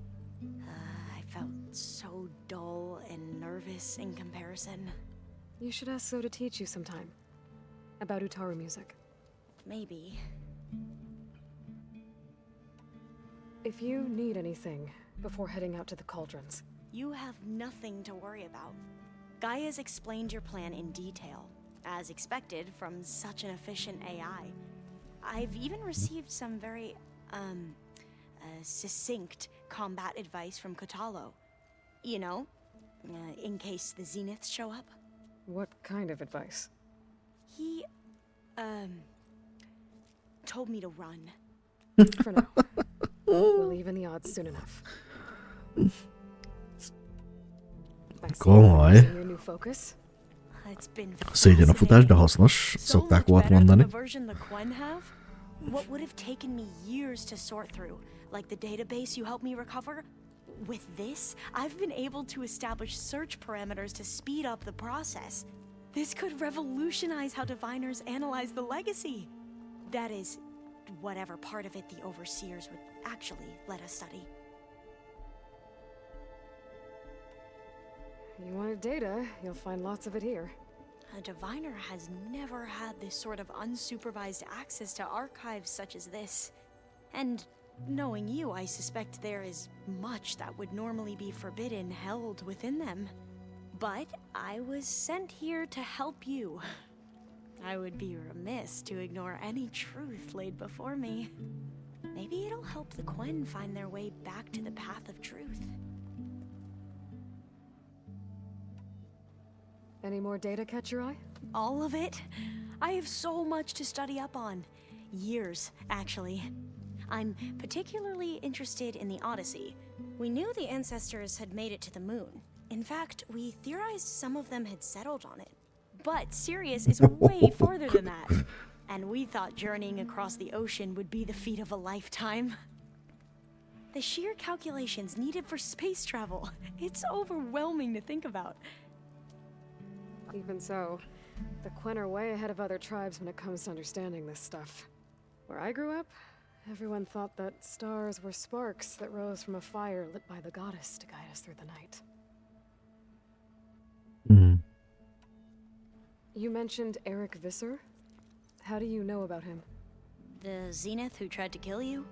I felt so dull and nervous in comparison. You should ask Zoe to teach you sometime. About Utaru music. Maybe. If you need anything before heading out to the cauldrons. You have nothing to worry about. Gaia's explained your plan in detail, as expected from such an efficient AI. I've even received some very, succinct combat advice from Kotallo. You know, in case the Zeniths show up. What kind of advice? He, told me to run. For now. We'll even the odds soon enough. Komoly. Your new focus? It's been Szégyen a futás, de hasznos, so szokták much volt better than mondani. the version the Quen have. What would have taken me years to sort through, like the database you helped me recover? With this, I've been able to establish search parameters to speed up the process. This could revolutionize how diviners analyze the legacy. That is, whatever part of it the overseers would actually let us study. You wanted data, you'll find lots of it here. A diviner has never had this sort of unsupervised access to archives such as this. And knowing you, I suspect there is much that would normally be forbidden held within them. But I was sent here to help you. I would be remiss to ignore any truth laid before me. Maybe it'll help the Quen find their way back to the path of truth. Any more data catch your eye? All of it? I have so much to study up on. Years, actually. I'm particularly interested in the Odyssey. We knew the ancestors had made it to the moon. In fact, we theorized some of them had settled on it. But Sirius is way farther than that. And we thought journeying across the ocean would be the feat of a lifetime. The sheer calculations needed for space travel. It's overwhelming to think about. Even so, the Quen are way ahead of other tribes when it comes to understanding this stuff. Where I grew up, everyone thought that stars were sparks that rose from a fire lit by the goddess to guide us through the night. You mentioned Eric Visser? How do you know about him? The Zenith who tried to kill you?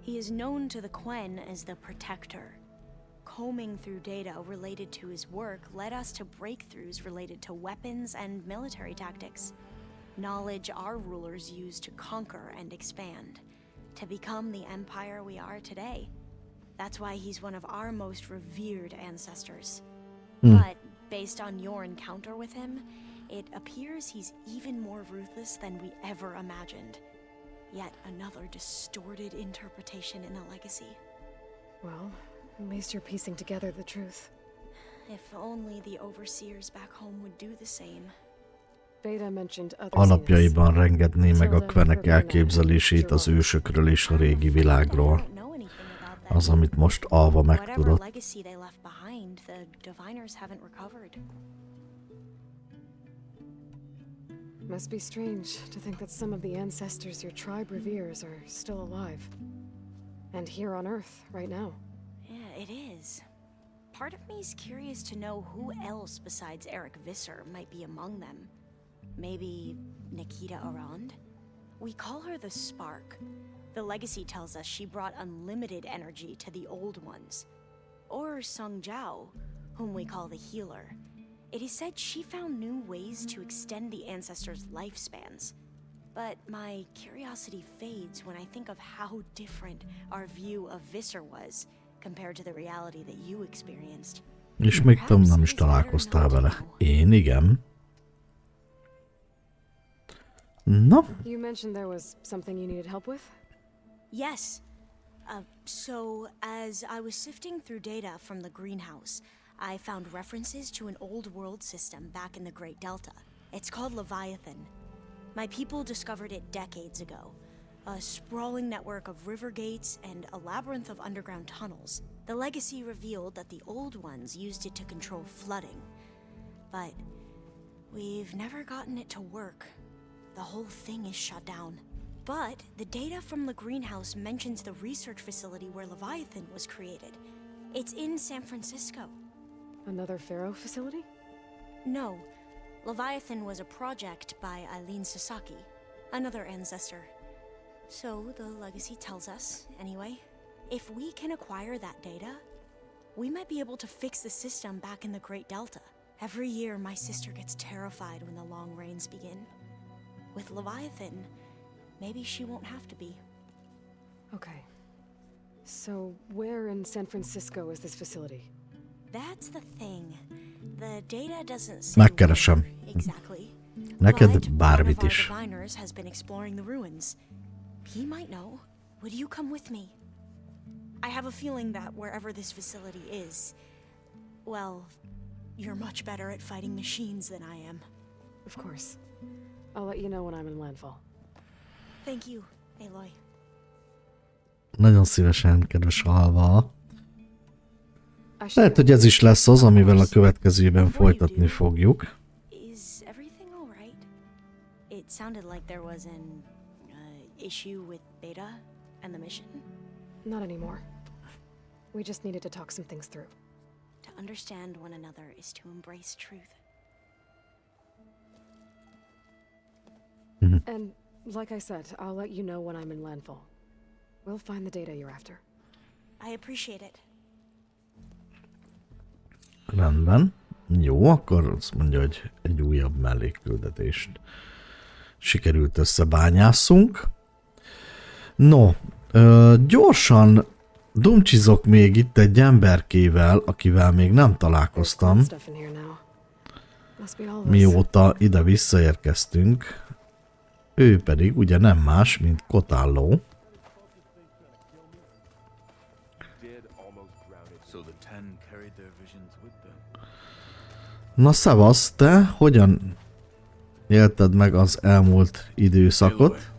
He is known to the Quen as the Protector. Combing through data related to his work led us to breakthroughs related to weapons and military tactics. Knowledge our rulers used to conquer and expand, to become the empire we are today. That's why he's one of our most revered ancestors. But based on your encounter with him, it appears he's even more ruthless than we ever imagined. Yet another distorted interpretation in the legacy. Well, at least you're piecing together the truth. If only the overseers back home would do the same. Beta mentioned other Alapjaiban rengetné meg a Qwenek elképzelését az ősökről és a régi világról. Az, amit most Alva megtudott. Legacy they left behind, the diviners haven't recovered. Must be strange to think that some of the ancestors your tribe reveres are still alive. And here on Earth, right now. Yeah, it is. Part of me's curious to know who else besides Eric Visser might be among them. Maybe Nikita Arand? We call her the Spark. The legacy tells us she brought unlimited energy to the old ones. Or Sung Jiao, whom we call the Healer. It is said she found new ways to extend the ancestors' lifespans. But my curiosity fades when I think of how different our view of Visser was compared to the reality that you experienced. És még nem is találkoztál vele. Én igen. No. You mentioned there was something you needed help with? Yes. So, as I was sifting through data from the greenhouse, I found references to an old world system back in the Great Delta. It's called Leviathan. My people discovered it decades ago. A sprawling network of river gates and a labyrinth of underground tunnels. The legacy revealed that the old ones used it to control flooding. But we've never gotten it to work. The whole thing is shut down. But the data from the greenhouse mentions the research facility where Leviathan was created. It's in San Francisco. Another Pharaoh facility? No. Leviathan was a project by Eileen Sasaki, another ancestor. So the legacy tells us, anyway, if we can acquire that data, we might be able to fix the system back in the Great Delta. Every year, my sister gets terrified when the long rains begin. With Leviathan, maybe she won't have to be. Okay. So, where in San Francisco is this facility? That's the thing. The data doesn't say Megkeresem. where exactly. Neked But bármit one of is. our diviners has been exploring the ruins. He might know. Would you come with me? I have a feeling that wherever this facility is, well, you're much better at fighting machines than I am. Of course. I'll let you know when I'm in landfall. Thank you, Aloy. Nagyon szívesen, kedves Alva. Lehet, hogy ez is lesz az, amivel a következőben folytatni fogjuk. Is everything all right? It sounded like there was an issue with Beta and the mission. Not anymore. We just needed to talk some things through. To understand one another is to embrace truth. And like I said, I'll let you know when I'm in landfall. We'll find the data you're after. I appreciate it. Rendben. Jó, akkor azt mondja, hogy egy újabb mellékküldetést sikerült összebányásszunk. No, gyorsan dumcsizok még itt egy emberkével, akivel még nem találkoztam, mióta ide visszaérkeztünk. Ő pedig ugye nem más, mint Kotallo. Na szevasz, te hogyan élted meg az elmúlt időszakot?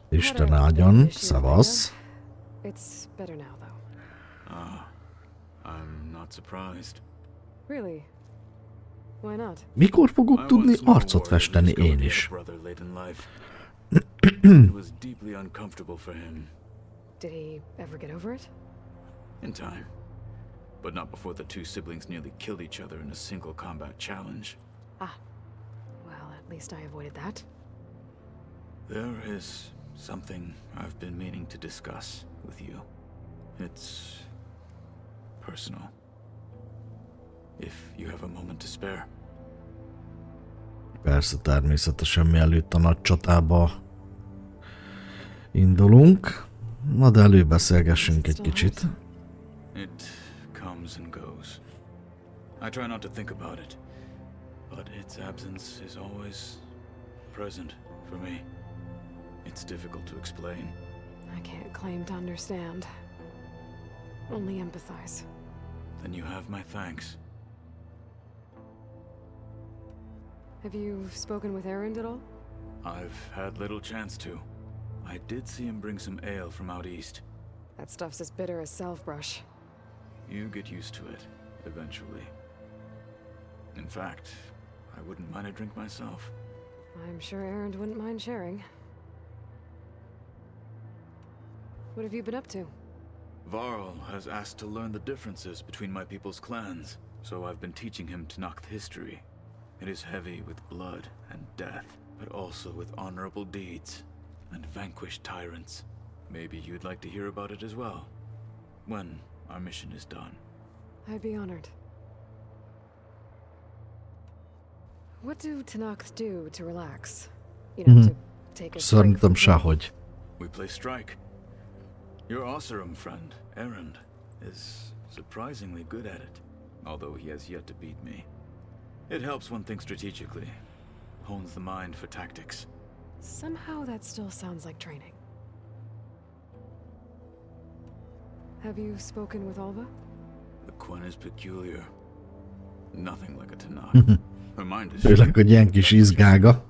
Isten áldjon, szevasz. It's better now, though. I'm not surprised. Really? Why not? Mikor fogok I tudni once knew a arcot warrior festeni whose én goat is? had a brother late in life. It was deeply uncomfortable for him. Did he ever get over it? In time. But not before the two siblings nearly killed each other in a single combat challenge. Ah. Well, at least I avoided that. There is something I've been meaning to discuss with you. It's personal. If you have a moment to spare. Persze, természetesen mielőtt a nagy csatába indulunk. Na de előbeszélgessünk egy kicsit. It comes and goes. I try not to think about it, but its absence is always present for me. It's difficult to explain. I can't claim to understand. Only empathize. Then you have my thanks. Have you spoken with Erend at all? I've had little chance to. I did see him bring some ale from out east. That stuff's as bitter as salve-brush. You get used to it, eventually. In fact, I wouldn't mind a drink myself. I'm sure Erend wouldn't mind sharing. What have you been up to? Varl has asked to learn the differences between my people's clans, so I've been teaching him Tenakth history. It is heavy with blood and death, but also with honorable deeds and vanquished tyrants. Maybe you'd like to hear about it as well, when our mission is done. I'd be honored. What do Tenakth do to relax? You know, to take a break Szerintem from sehogy. We play strike. Your Oseram friend, Erend, is surprisingly good at it, although he has yet to beat me. It helps one think strategically, hones the mind for tactics. Somehow that still sounds like training. Have you spoken with Alva? The Quen is peculiar. Nothing like a Tenakth. Her mind is Főleg, hogy ilyen kis izgága.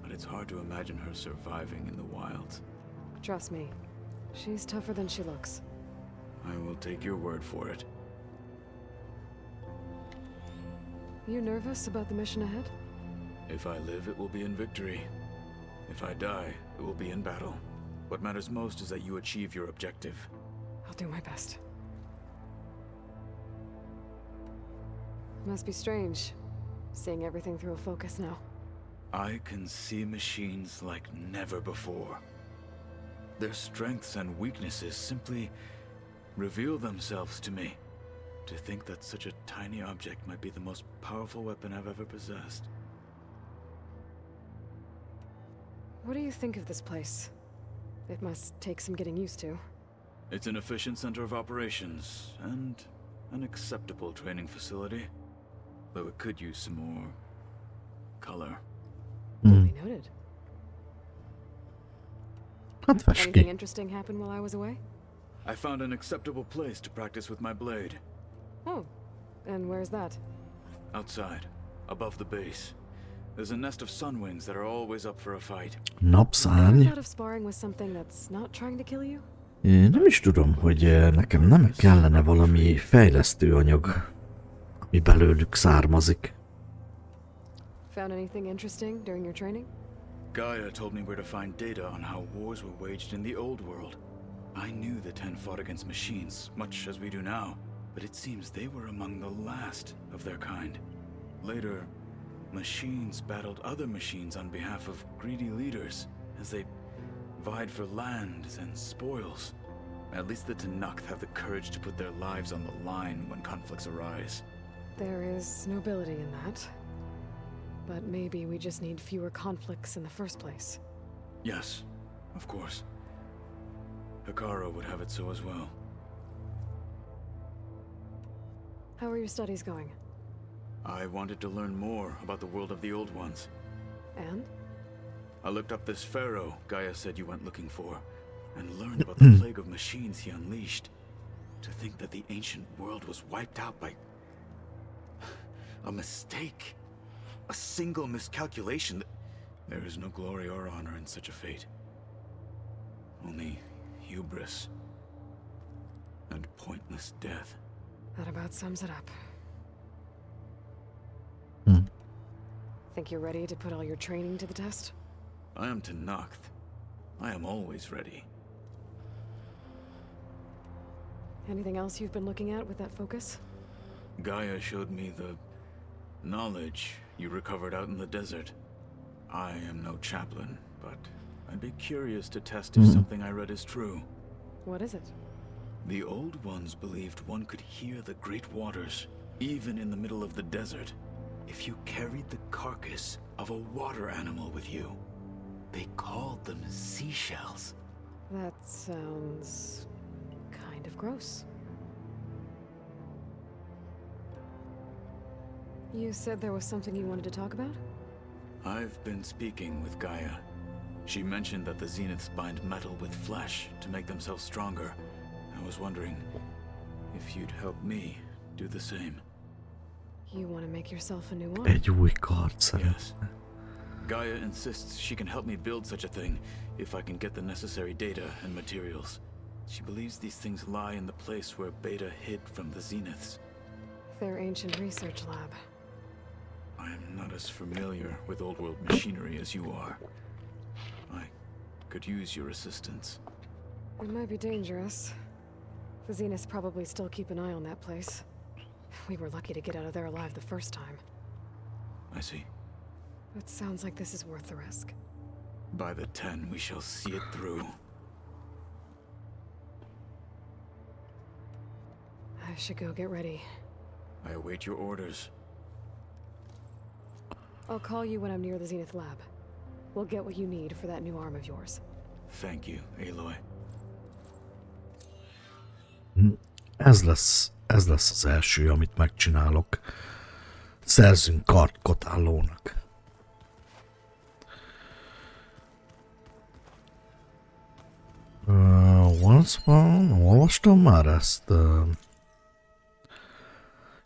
but it's hard to imagine her surviving in the wilds. Trust me, she's tougher than she looks. I will take your word for it. You nervous about the mission ahead? If I live, it will be in victory. If I die, it will be in battle. What matters most is that you achieve your objective. I'll do my best. Must be strange, seeing everything through a focus now. I can see machines like never before. Their strengths and weaknesses simply reveal themselves to me. To think that such a tiny object might be the most powerful weapon I've ever possessed. What do you think of this place? It must take some getting used to. It's an efficient center of operations, and an acceptable training facility. Though it could use some more color. Duly noted. Hát fest Anything ki. interesting happen while I was away? I found an acceptable place to practice with my blade. Oh, and where's that? Outside, above the base. There's a nest of sunwings that are always up for a fight. Ever Napszárny. thought of sparring with something that's not trying to kill you? Én nem is tudom, hogy nekem nem kellene valami fejlesztő anyag, ami belőlük származik. Found anything interesting during your training? Gaia told me where to find data on how wars were waged in the old world. I knew the Ten fought against machines, much as we do now, but it seems they were among the last of their kind. Later, machines battled other machines on behalf of greedy leaders, as they vied for lands and spoils. At least the Tenakth have the courage to put their lives on the line when conflicts arise. There is nobility in that. But maybe we just need fewer conflicts in the first place. Yes, of course. Hikaru would have it so as well. How are your studies going? I wanted to learn more about the world of the Old Ones. And? I looked up this pharaoh Gaia said you went looking for, and learned about the plague of machines he unleashed. To think that the ancient world was wiped out by a mistake. A single miscalculation. There is no glory or honor in such a fate. Only hubris, and pointless death. That about sums it up. Think you're ready to put all your training to the test? I am Tenakth. I am always ready. Anything else you've been looking at with that focus? Gaia showed me the knowledge you recovered out in the desert. I am no chaplain, but I'd be curious to test if something I read is true. What is it? The Old Ones believed one could hear the great waters, even in the middle of the desert, if you carried the carcass of a water animal with you. They called them seashells. That sounds kind of gross. You said there was something you wanted to talk about? I've been speaking with Gaia. She mentioned that the Zeniths bind metal with flesh to make themselves stronger. I was wondering if you'd help me do the same. You want to make yourself a new one? Egy új kard szeretne. Yes. Gaia insists she can help me build such a thing if I can get the necessary data and materials. She believes these things lie in the place where Beta hid from the Zeniths. Their ancient research lab. I am not as familiar with old world machinery as you are. I could use your assistance. It might be dangerous. The Zeniths probably still keep an eye on that place. We were lucky to get out of there alive the first time. I see. It sounds like this is worth the risk. By the 10, we shall see it through. I should go get ready. I await your orders. I'll call you when I'm near the Zenith lab. We'll get what you need for that new arm of yours. Thank you, Aloy. Ez lesz az első, amit megcsinálok. Szerzünk kart Kotallónak. Once van, olvastam már ezt.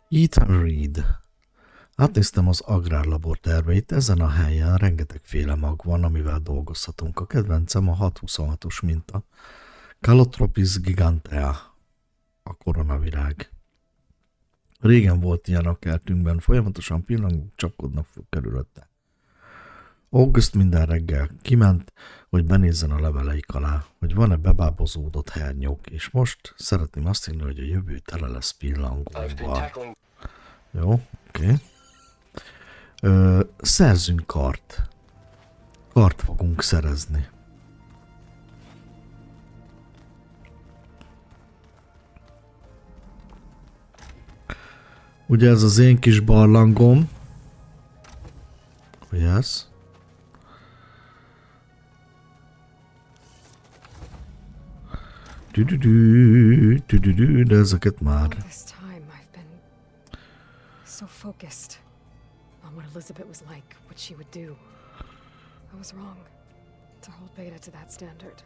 Eat and read. Átnéztem az agrárlabor terveit, ezen a helyen rengetegféle mag van, amivel dolgozhatunk. A kedvencem a 626-os minta. Calotropis gigantea, a koronavirág. Régen volt ilyen a kertünkben, folyamatosan pillangók csapkodnak föl körülötte. August minden reggel kiment, hogy benézzen a leveleik alá, hogy van-e bebábozódott hernyók, és most szeretném azt hinni, hogy a jövő tele lesz pillangóval. Jó, oké. Szerzünk kart. Kart fogunk szerezni. Ugye ez az én kis barlangom. Yes. De ezeket már. This time I've been so focused on what Elizabeth was like, what she would do. I was wrong to hold Beta to that standard.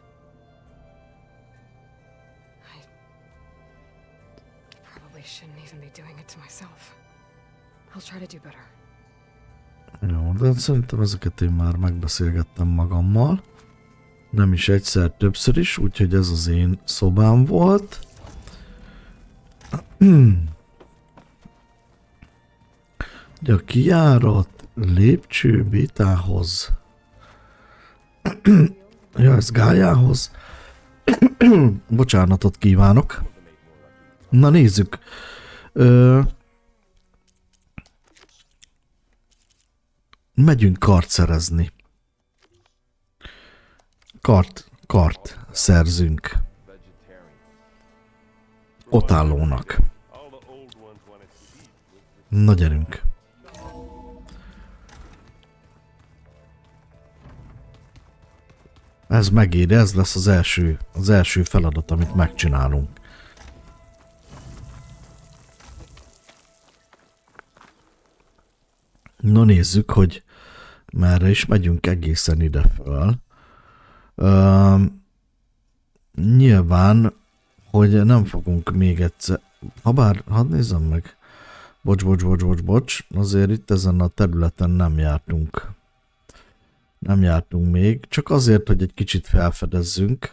I probably shouldn't even be doing it to myself. I'll try to do better. Jó, de szerintem ezeket én már megbeszélgettem magammal. Nem is egyszer, többször is, úgyhogy ez az én szobám volt. De a kijárat lépcső Bétához. Ja, ez Gályához. Bocsánatot kívánok. Na nézzük. Megyünk kart szerezni. Kart szerzünk. Kotállónak. Na gyerünk. Ez megéri, ez lesz az első feladat, amit megcsinálunk. Na nézzük, hogy merre is megyünk egészen ide föl. Nyilván, hogy nem fogunk még egyszer... Habár, hadd nézzem meg. Bocs. Azért itt ezen a területen nem jártunk. Nem jártunk még. Csak azért, hogy egy kicsit felfedezzünk.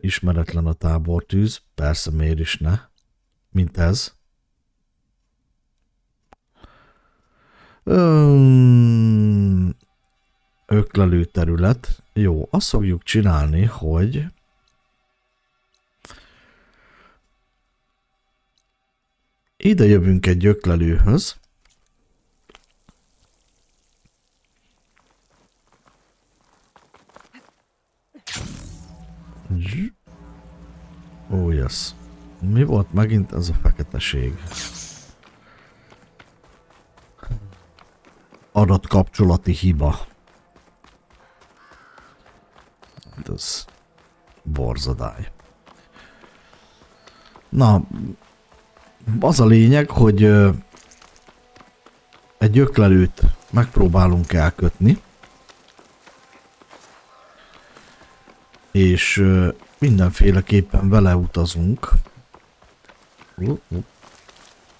Ismeretlen a tábortűz. Persze, miért is ne? Mint ez. Öklelő terület. Jó, azt fogjuk csinálni, hogy ide jövünk egy öklelőhöz. Ó, yes. Mi volt megint ez a feketeség? Adatkapcsolati hiba. Ez borzadály. Na, az a lényeg, hogy egy öklelőt megpróbálunk elkötni, és mindenféleképpen vele utazunk.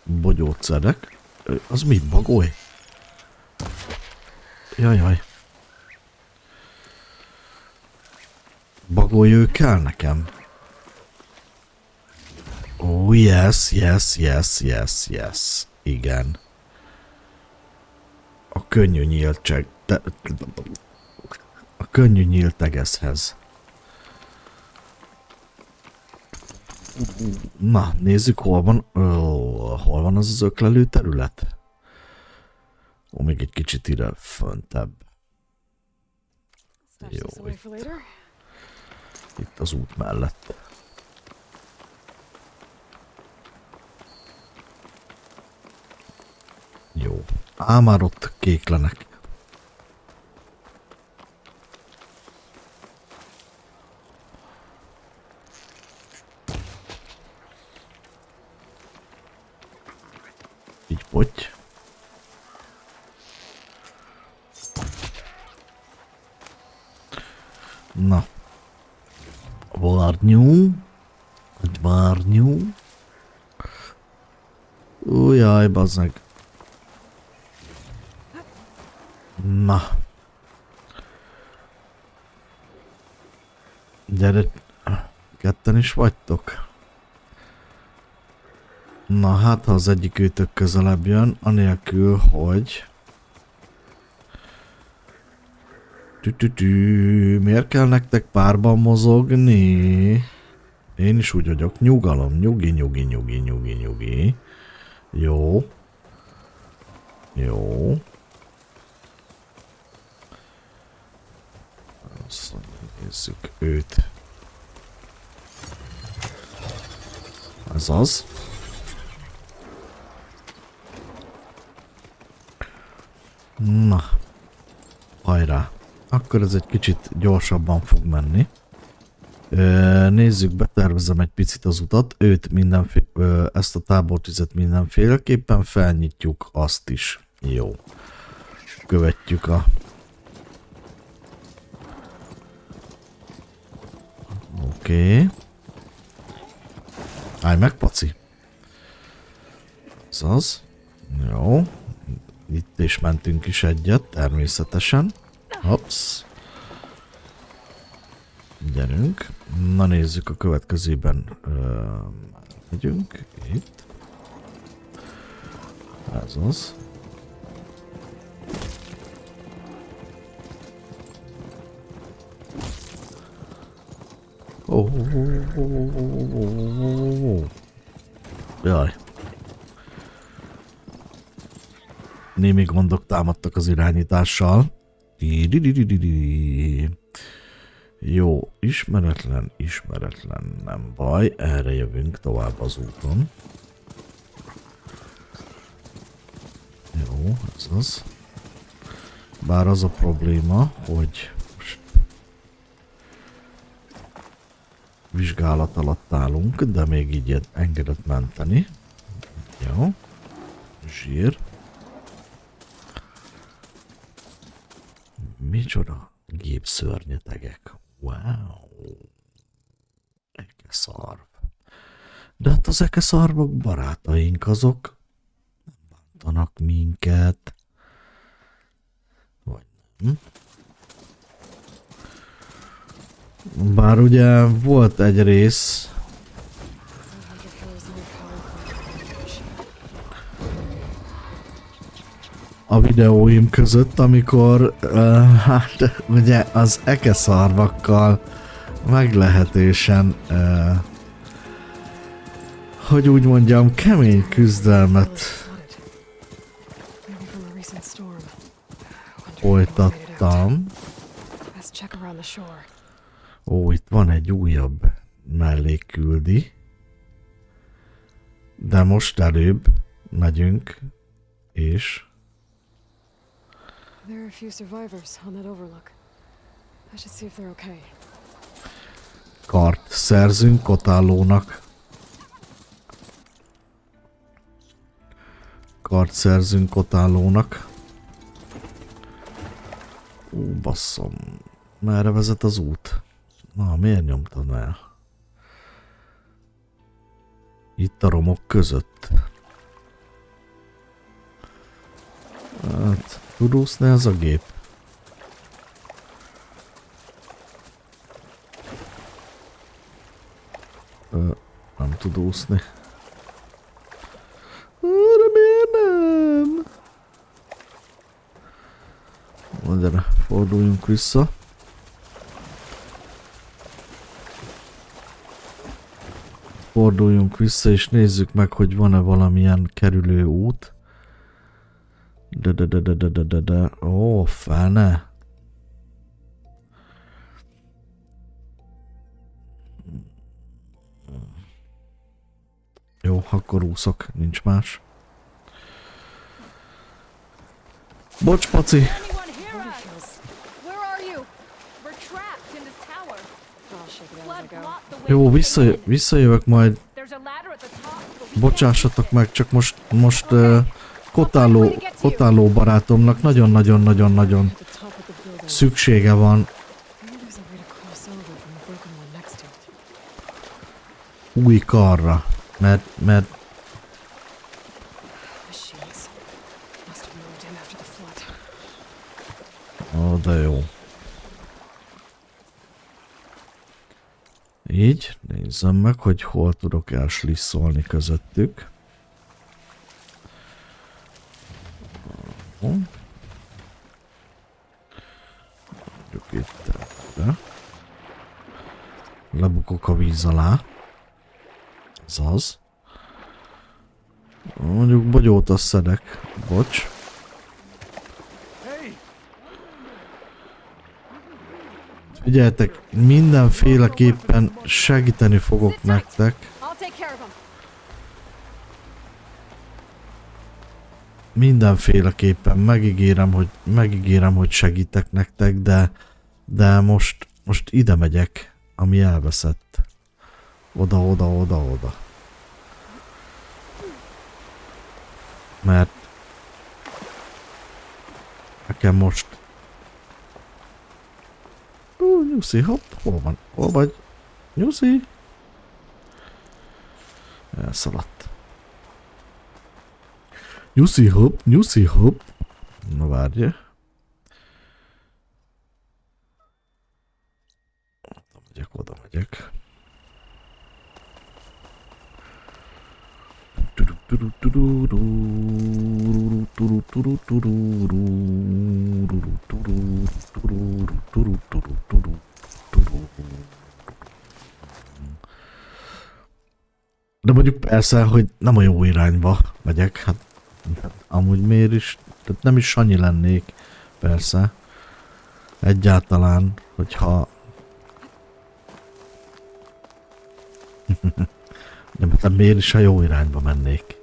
Bogyógyszerek. Az mit, bagoly? Jajjaj. Bagoly, ő kell nekem. Oh, yes, yes, yes, yes, yes. Igen. A könnyű nyílt a könnyű nyílt tegezhez. Na, nézzük, hol van. Hol van az öklelő terület? Ó, még egy kicsit ide föntebb. Jó, itt az út mellett. Jó. Már ott kéklenek. Így potty. Na. Várnyú. Újjaj, bazzeg. Na. Gyere. Ketten is vagytok. Na hát, ha az egyik őtök közelebb jön, anélkül, hogy... Miért kell nektek párban mozogni? Én is úgy vagyok. Nyugalom. Nyugi. Jó. Jó. Azt nézzük őt. Ez az. Na. Hajrá. Akkor ez egy kicsit gyorsabban fog menni. Nézzük, betervezem egy picit az utat. Ezt a tábortüzet mindenféleképpen felnyitjuk, azt is. Jó. Követjük a... Oké. Állj meg, paci. Ez az. Jó. Itt is mentünk is egyet, természetesen. Hopsz. Gyerünk. Na nézzük, a következőben megyünk. Itt. Ez az. Jaj. Némi gondok támadtak az irányítással. Jó, ismeretlen, nem baj, erre jövünk tovább az úton. Jó, ez az. Bár az a probléma, hogy vizsgálat alatt állunk, de még így engedett menteni. Jó. Zsír. Micsoda gépszörnyetegek. Wow. Ekeszarv. De hát az ekeszarvok barátaink, azok nem bántanak minket. Vagy nem. Bár ugye volt egy rész, a videóim között, amikor hát ugye az ekeszarvakkal meglehetősen hogy úgy mondjam, kemény küzdelmet folytattam. Ó, itt van egy újabb mellékküldi. De most előbb megyünk, és... There are a few survivors on that overlook. I should see if they're okay. Kart szerzünk Kotallónak. Kart szerzünk Kotallónak. Basszom. Merre vezet az út? Na, miért nyomtad el? Itt a romok között. Hát, tud úszni ez a gép? Nem tud úszni. De miért nem? Na gyere, forduljunk vissza. Forduljunk vissza és nézzük meg, hogy van-e valamilyen kerülő út. De. Ó, fene. Jó, akkor úszok, nincs más. Bocs, Paci. Jó, visszajövök majd. Bocsássatok meg, csak most Kotallo barátomnak nagyon szüksége van új karra, mert ó, de jó. Így, nézzem meg, hogy hol tudok elslisszolni közöttük. Mondjuk itt erre. Lebukok a víz alá. Ez az. Mondjuk bogyót azt szedek. Bocs. Figyeljetek, mindenféleképpen segíteni fogok nektek. Mindenféleképpen megígérem, hogy segítek nektek, de most ide megyek, ami elveszett. Oda. Mert nekem most... Nyuszi, hopp, hol van? Hol vagy? Nyuszi? Elszaladt. Nyuszi, hopp. Na várja. Oda megyek. De mondjuk persze, hogy nem a jó irányba megyek, hát amúgy miért is, tehát nem is Sanyi lennék, persze. Egyáltalán, hogyha... De miért is a jó irányba mennék?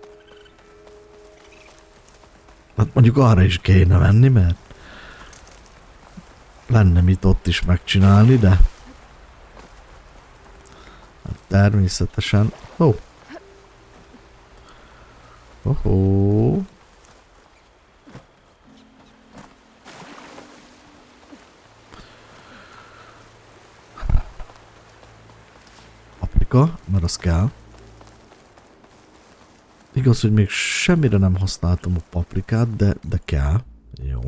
Hát mondjuk arra is kéne menni, mert lenne mit ott is megcsinálni, de hát természetesen... Oh. Paprika, mert az kell. Igaz, hogy még semmire nem használtam a paprikát, de kell. Jó.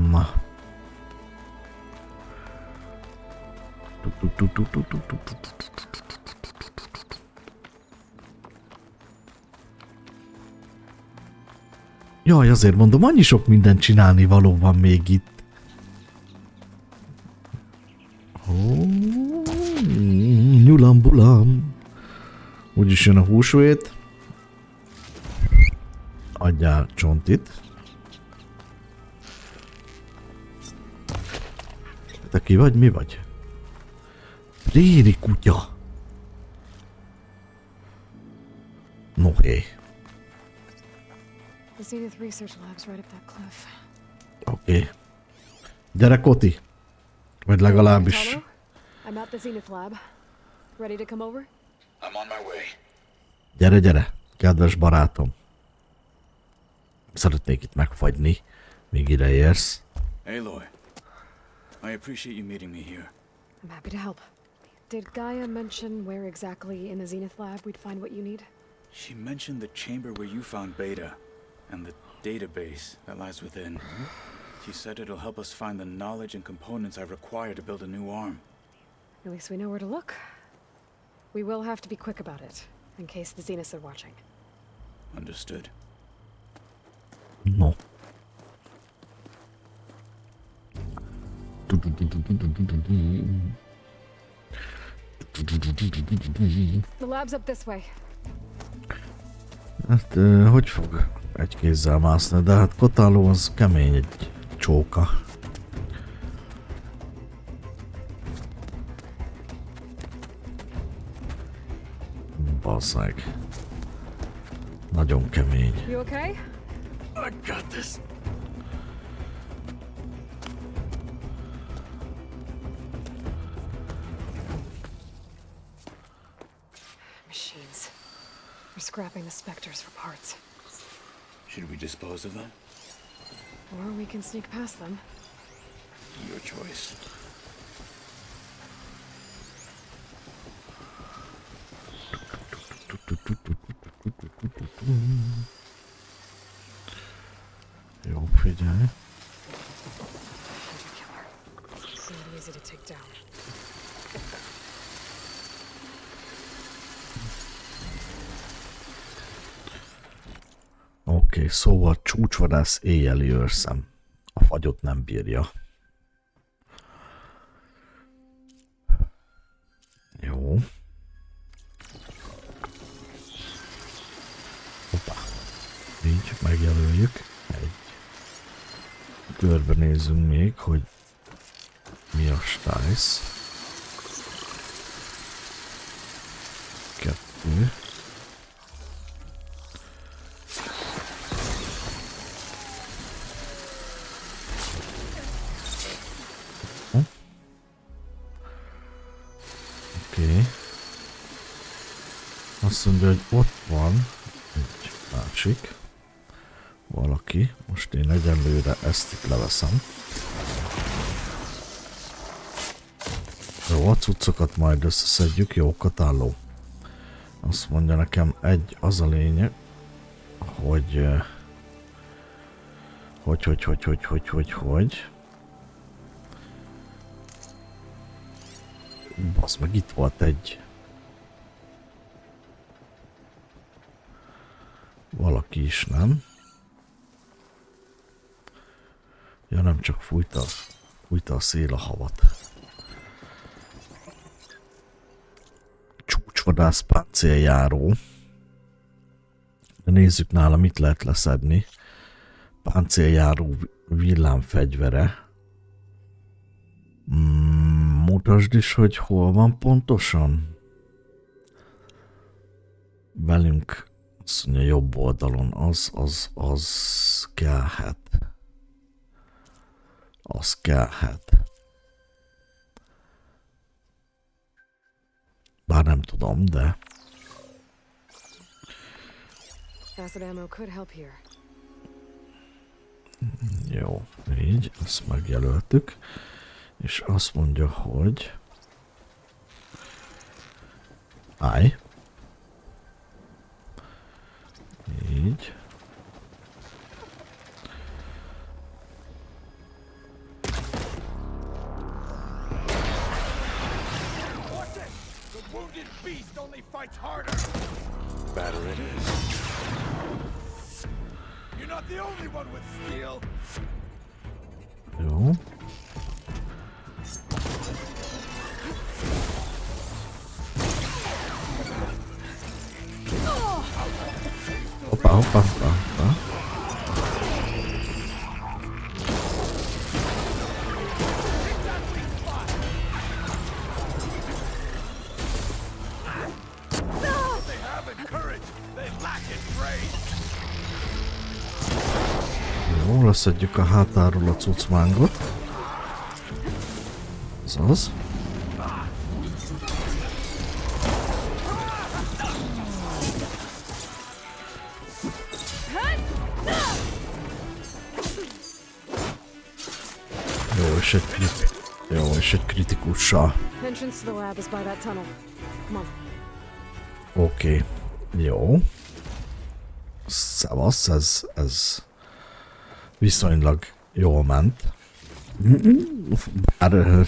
Na. Jaj, azért mondom, annyi sok mindent csinálni való van még itt. Nyulam-bulam. Úgyis jön a húsvét. Adjál csontit. Te ki vagy, mi vagy? Préri kutya. No hé. The Zenith research lab's right up that cliff. Oké. Gyere, Koti. Vagy legalábbis... Kotallo, I'm at the Zenith lab. Ready to come over? I'm on my way. Gyere, gyere, kedves barátom. Szeretnék itt megfagyni, míg ide érsz. Aloy, I appreciate you meeting me here. I'm happy to help. Did Gaia mention where exactly in the Zenith lab we'd find what you need? She mentioned the chamber where you found Beta, and the database that lies within. She said it'll help us find the knowledge and components I require to build a new arm. At least we know where to look. We will have to be quick about it, in case the Zeniths are watching. Understood. No. The lab's up this way. Hát, hogy fog egy kézzel mászni? De hát Kotallo az kemény egy csóka. Basszeg. Nagyon kemény. You okay? I got this. Machines. We're scrapping the specters for parts. Should we dispose of them? Or we can sneak past them. Your choice. Jó, figyelj. Pretty easy to take down. Oké, szóval csúcsvadász éjjeli őrszem. A fagyot nem bírja. Jó. Hoppá. Így megjelöljük. Egy. Körbenézünk még, hogy mi a stájsz. 2. Oké. Azt mondja, hogy ott van egy másik valaki. Most én egyenlőre ezt itt leveszem. Jó, a cuccokat majd összeszedjük. Jó, Kotallo. Azt mondja nekem az a lényeg, hogy basz meg, itt volt egy valaki is, nem? Ja, nem csak fújta a szél a havat. Csúcsvadász páncéljáró. De nézzük nála, mit lehet leszedni. Páncéljáró villámfegyvere. Mutasd is, hogy hol van pontosan. Velünk, azt mondja, jobb oldalon, az kellhet. Az kellhet. Bár nem tudom, de... Acid ammo could help here. Jó, így, ezt megjelöltük. És azt mondja, hogy... Állj. Így. beast only fights harder. Better it is. You're not the only one with steel. Jó. Hoppá, hoppá, hoppá, hoppá. Jó, leszedjük a hátáról a cuccmángot. Ez az. Jó, és egy kritikussal. Entrance to the lab is by that tunnel. Come on. Oké. Jó. Szevasz, ez viszonylag jól ment. Bár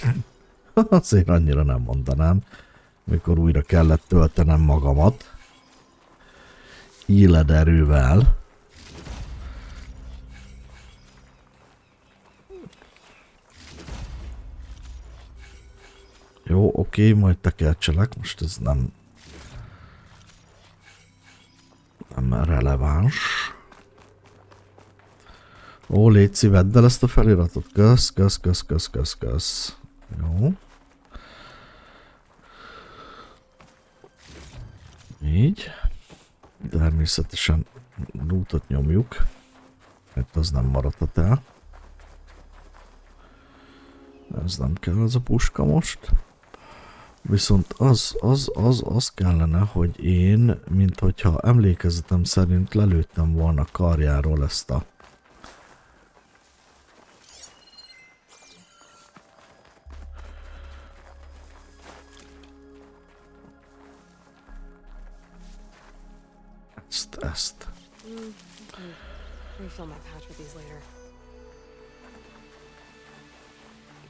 azért annyira nem mondanám, mikor újra kellett töltenem magamat élederővel. Jó, oké, majd tekercselek, most ez nem releváns. Ó, légy vedd el ezt a feliratot. Kösz. Jó. Így. Természetesen lootot nyomjuk. Itt az nem maradhat el. Ez nem kell az a puska most. Viszont az kellene, hogy én, mint hogyha emlékezetem szerint lelőttem volna karjáról ezt a ezt. Refill my pouch with these later.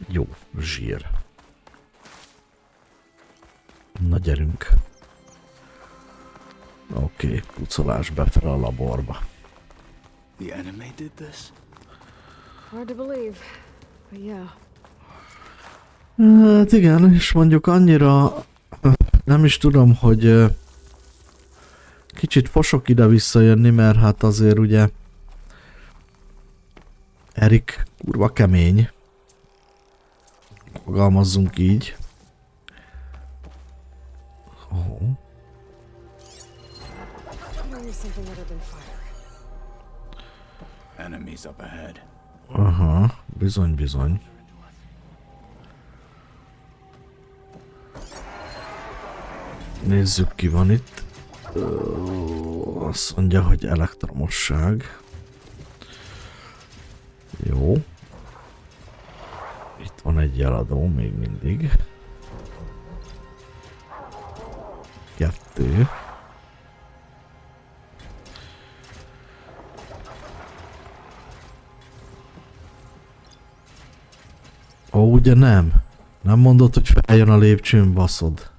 Jó, zsír. Na gyerünk. Oké, pucolás befele a laborba. The enemy did this? Hard to believe, but yeah. Hát igen, és mondjuk annyira nem is tudom, hogy kicsit fosok ide visszajönni, mert hát azért ugye Erik kurva kemény. Fogalmazzunk így. Oh. Enemies up ahead. Aha, bizony. Nézzük, ki van itt. Azt mondja, hogy elektromosság. Jó. Itt van egy jeladó még mindig. 2. Ó, ugye nem. Nem mondod, hogy feljön a lépcsőn, baszod.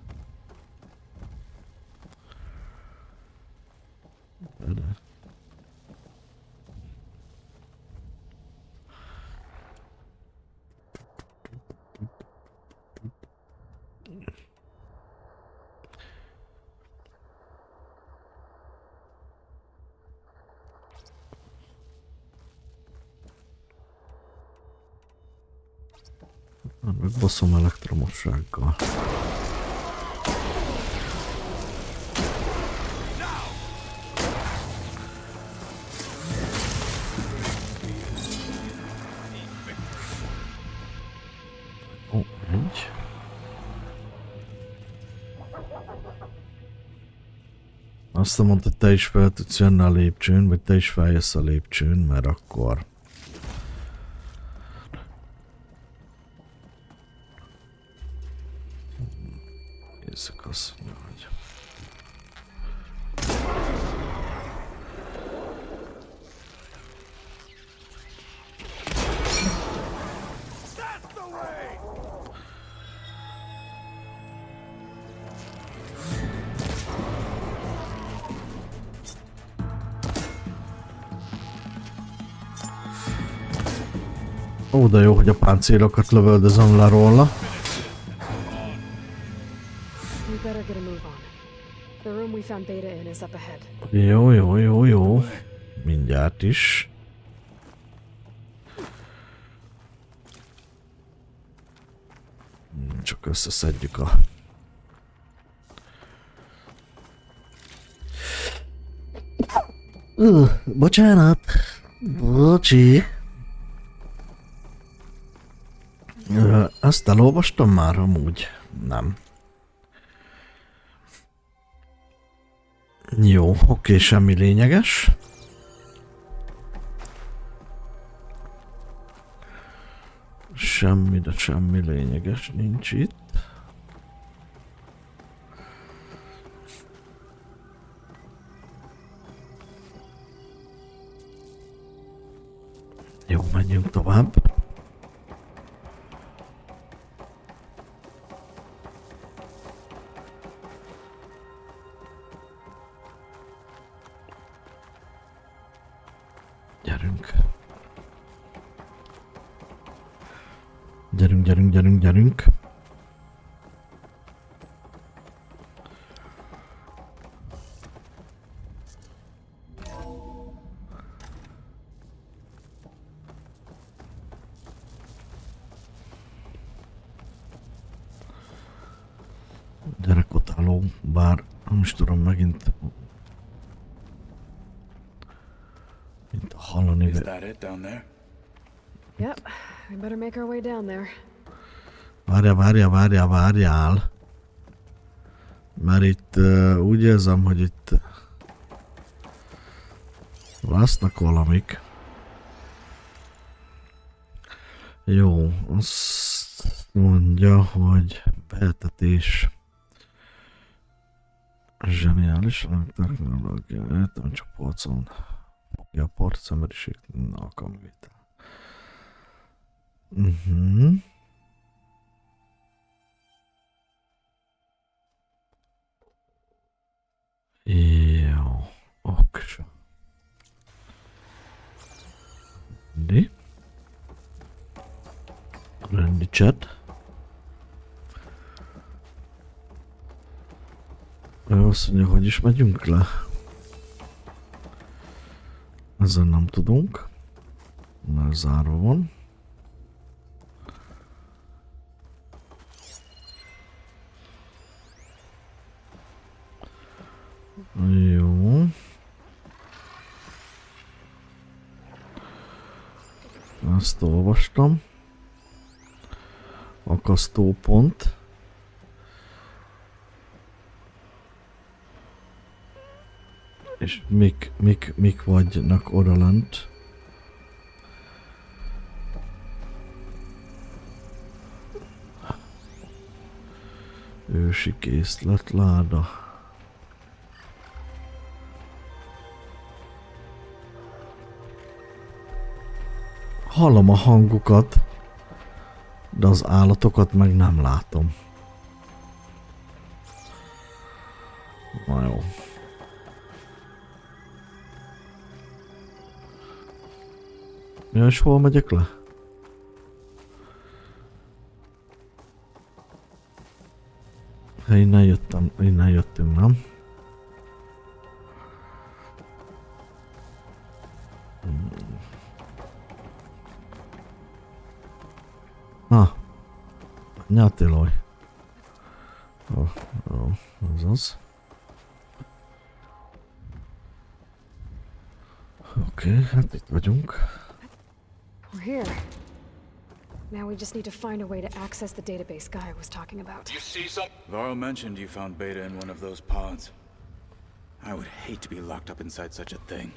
Megbaszom elektromossággal. Ó, így. Azt mondta, hogy te is fel tudsz jönni a lépcsőn, vagy te is feljössz a lépcsőn, mert akkor... Nézzük azt, hogy... Ó, de jó, hogy a páncélokat lövöldözöm le róla. We better get a move on. The room we found Beta in is up ahead. Jó, jó, jó, jó. Mindjárt is. Csak összeszedjük a... Bocsánat. Bocsi. Azt elolvastam már amúgy? Nem. Jó, oké, semmi lényeges. Semmi, de semmi lényeges nincs itt. Jó, menjünk tovább. Gyerünk. Gyerünk, gyerünk, gyerünk, gyerünk. Gyere, Kotallo, bár nem is tudom megint hallani. Is that it down there? Yep, we better make our way down there. Várjál. Mert itt úgy érzem, hogy itt lesznek valamik. Jó, azt mondja, hogy behetetés. Zseniális technológia, nem csak polcon. Fogja a part, emberiség, alkalmavétel. Jó, oksa. Rendi chat. Ő azt mondja, hogy is megyünk le. Ezen nem tudunk, mert zárva van. Jó. Ezt olvastam. Akasztópont. És mik vagynak odalent? Ősi készletláda. Hallom a hangukat, de az állatokat meg nem látom. Na jó. Ja, és hol megyek le? Hát innen jöttünk, nem? Na, nyátiloj. Az. Oké, hát itt vagyunk. We're here. Now we just need to find a way to access the database Gaia was talking about. You see some? Varl mentioned you found Beta in one of those pods. I would hate to be locked up inside such a thing.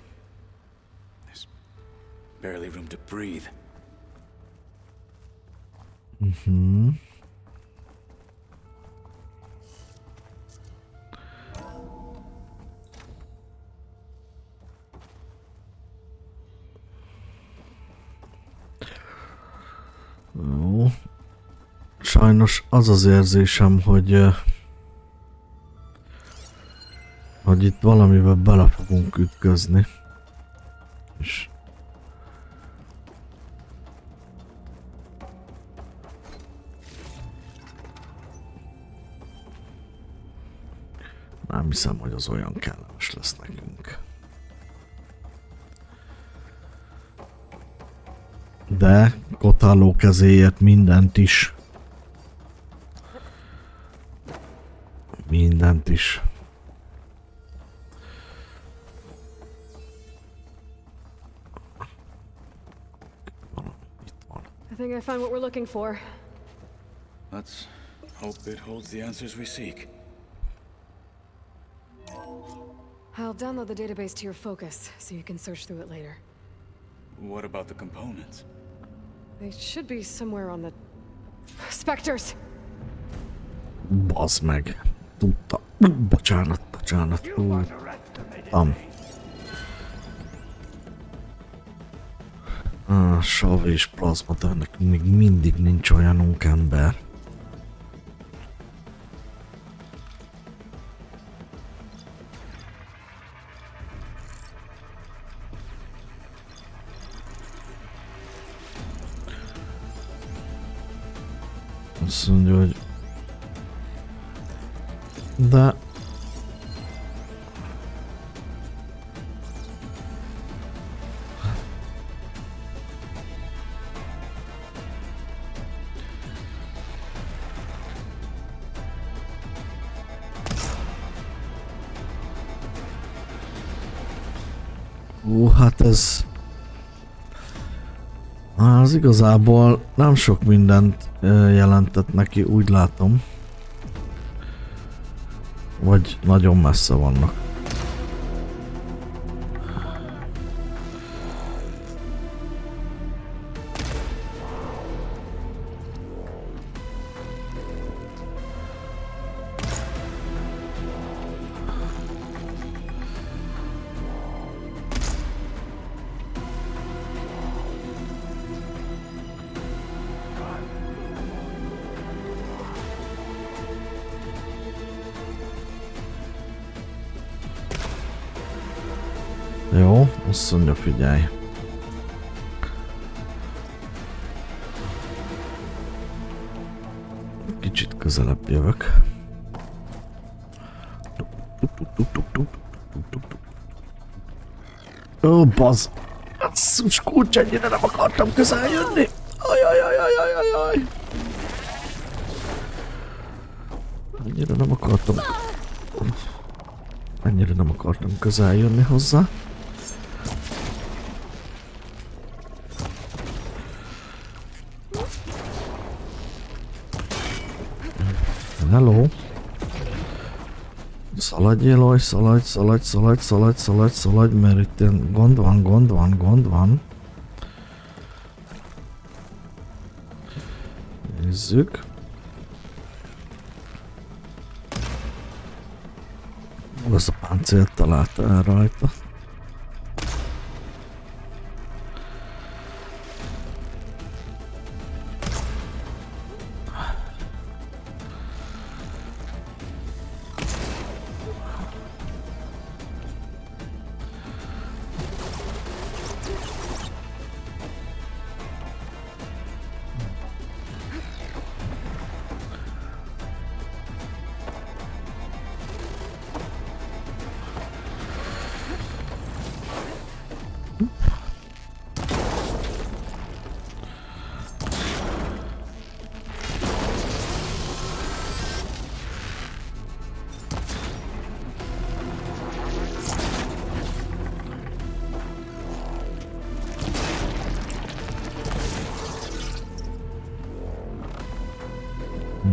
There's barely room to breathe. Jó. Sajnos az az érzésem, hogy itt valamivel bele fogunk ütközni. És Nem hiszem, hogy az olyan kellemes lesz nekünk. De Kotallo kezéért mindent is. Mindent is. I think I found what we're looking for. Let's hope it holds the answers we seek. I'll download the database to your focus so you can search through it later. What about the components? They should be somewhere on the... Spectres! Bazd meg. Tudta. Bocsánat. Sav és plazma, de nekünk még mindig nincs olyanunk ember. Azt mondja, hogy... De... Hát ez... Az igazából nem sok mindent jelentett neki, úgy látom. Vagy nagyon messze vannak. Jó, azt mondja, figyelj. Kicsit közelebb jövök. Ó, bazd! Szus kulcs, ennyire nem akartam közel jönni! Ajajajajajajaj! Ennyire nem akartam közel jönni hozzá. Hello. Szaladj, Eloy, szaladj, mert itt gond van. Nézzük. Az a páncélt találta el rajta.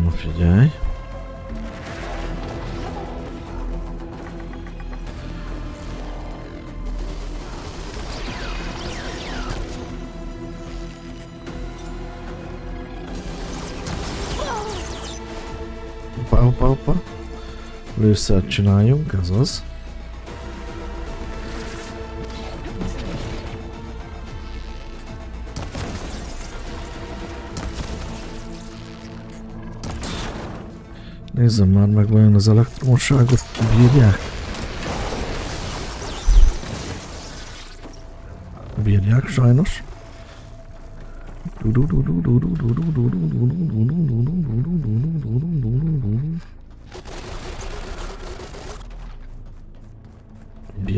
Na figyelj. Hoppá. Lőszert csináljunk, ez az. Nézzem már meg, vajon az elektromosságot bírják? Bírják sajnos.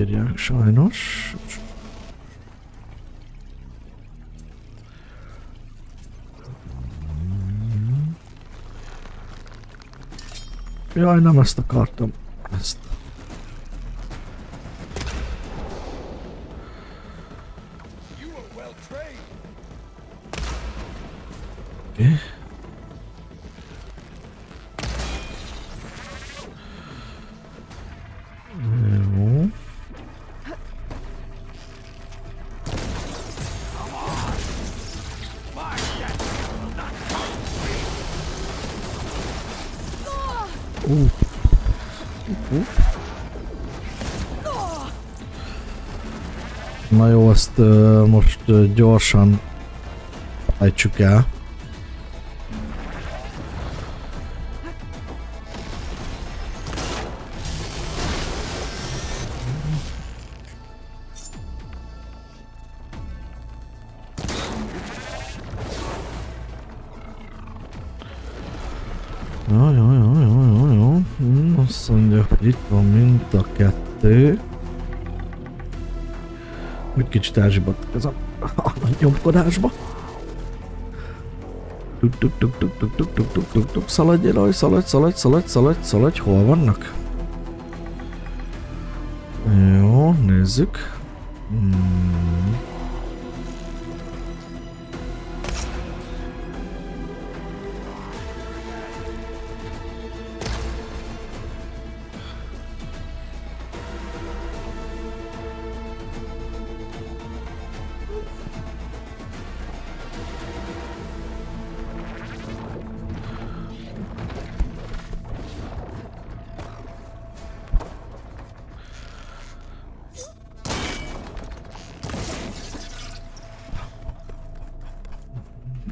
bírják sajnos. Jaj, nem ezt akartam. Ezt. Okay. Jó. Na jó, ezt most gyorsan ejtsük el. Jó. Azt mondja, hogy itt van mind a kettő. Úgy kicsit elzsibadtak ez a nagy nyomkodásba. Tuk. Szaladj, Elaj, szaladj. Hol vannak? Jó, nézzük.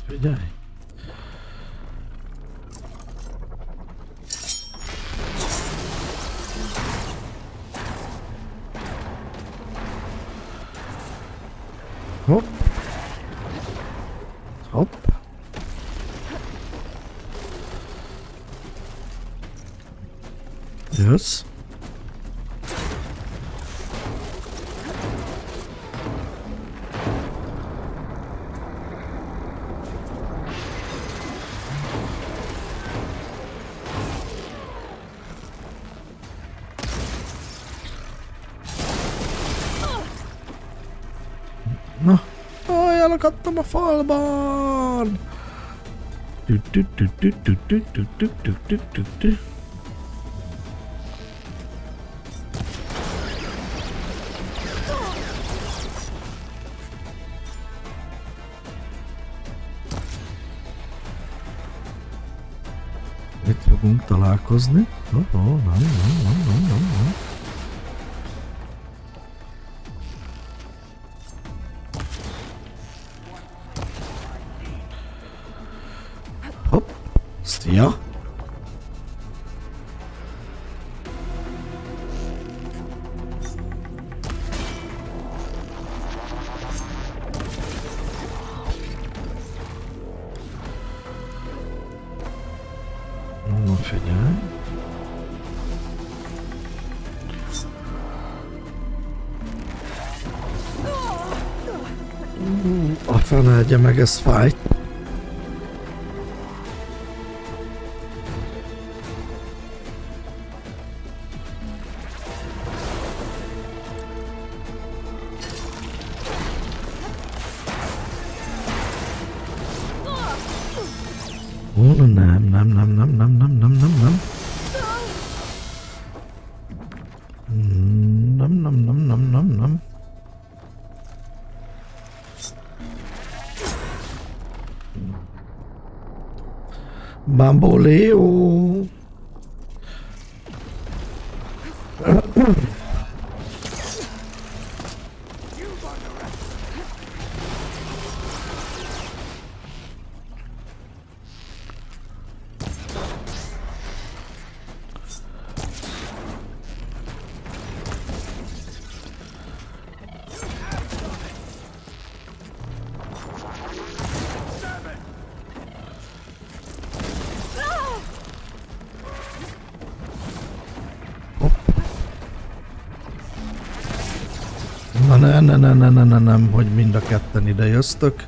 Figyelj! Hopp! Hopp! Jössz? Na, elakadtam a falban! Itt fogunk találkozni. Nem. Hopp, szia! Na figyelj! A fenelje meg, ez fájt. Nem. Bamboleo. Nem, hogy mind a ketten ide jöztök.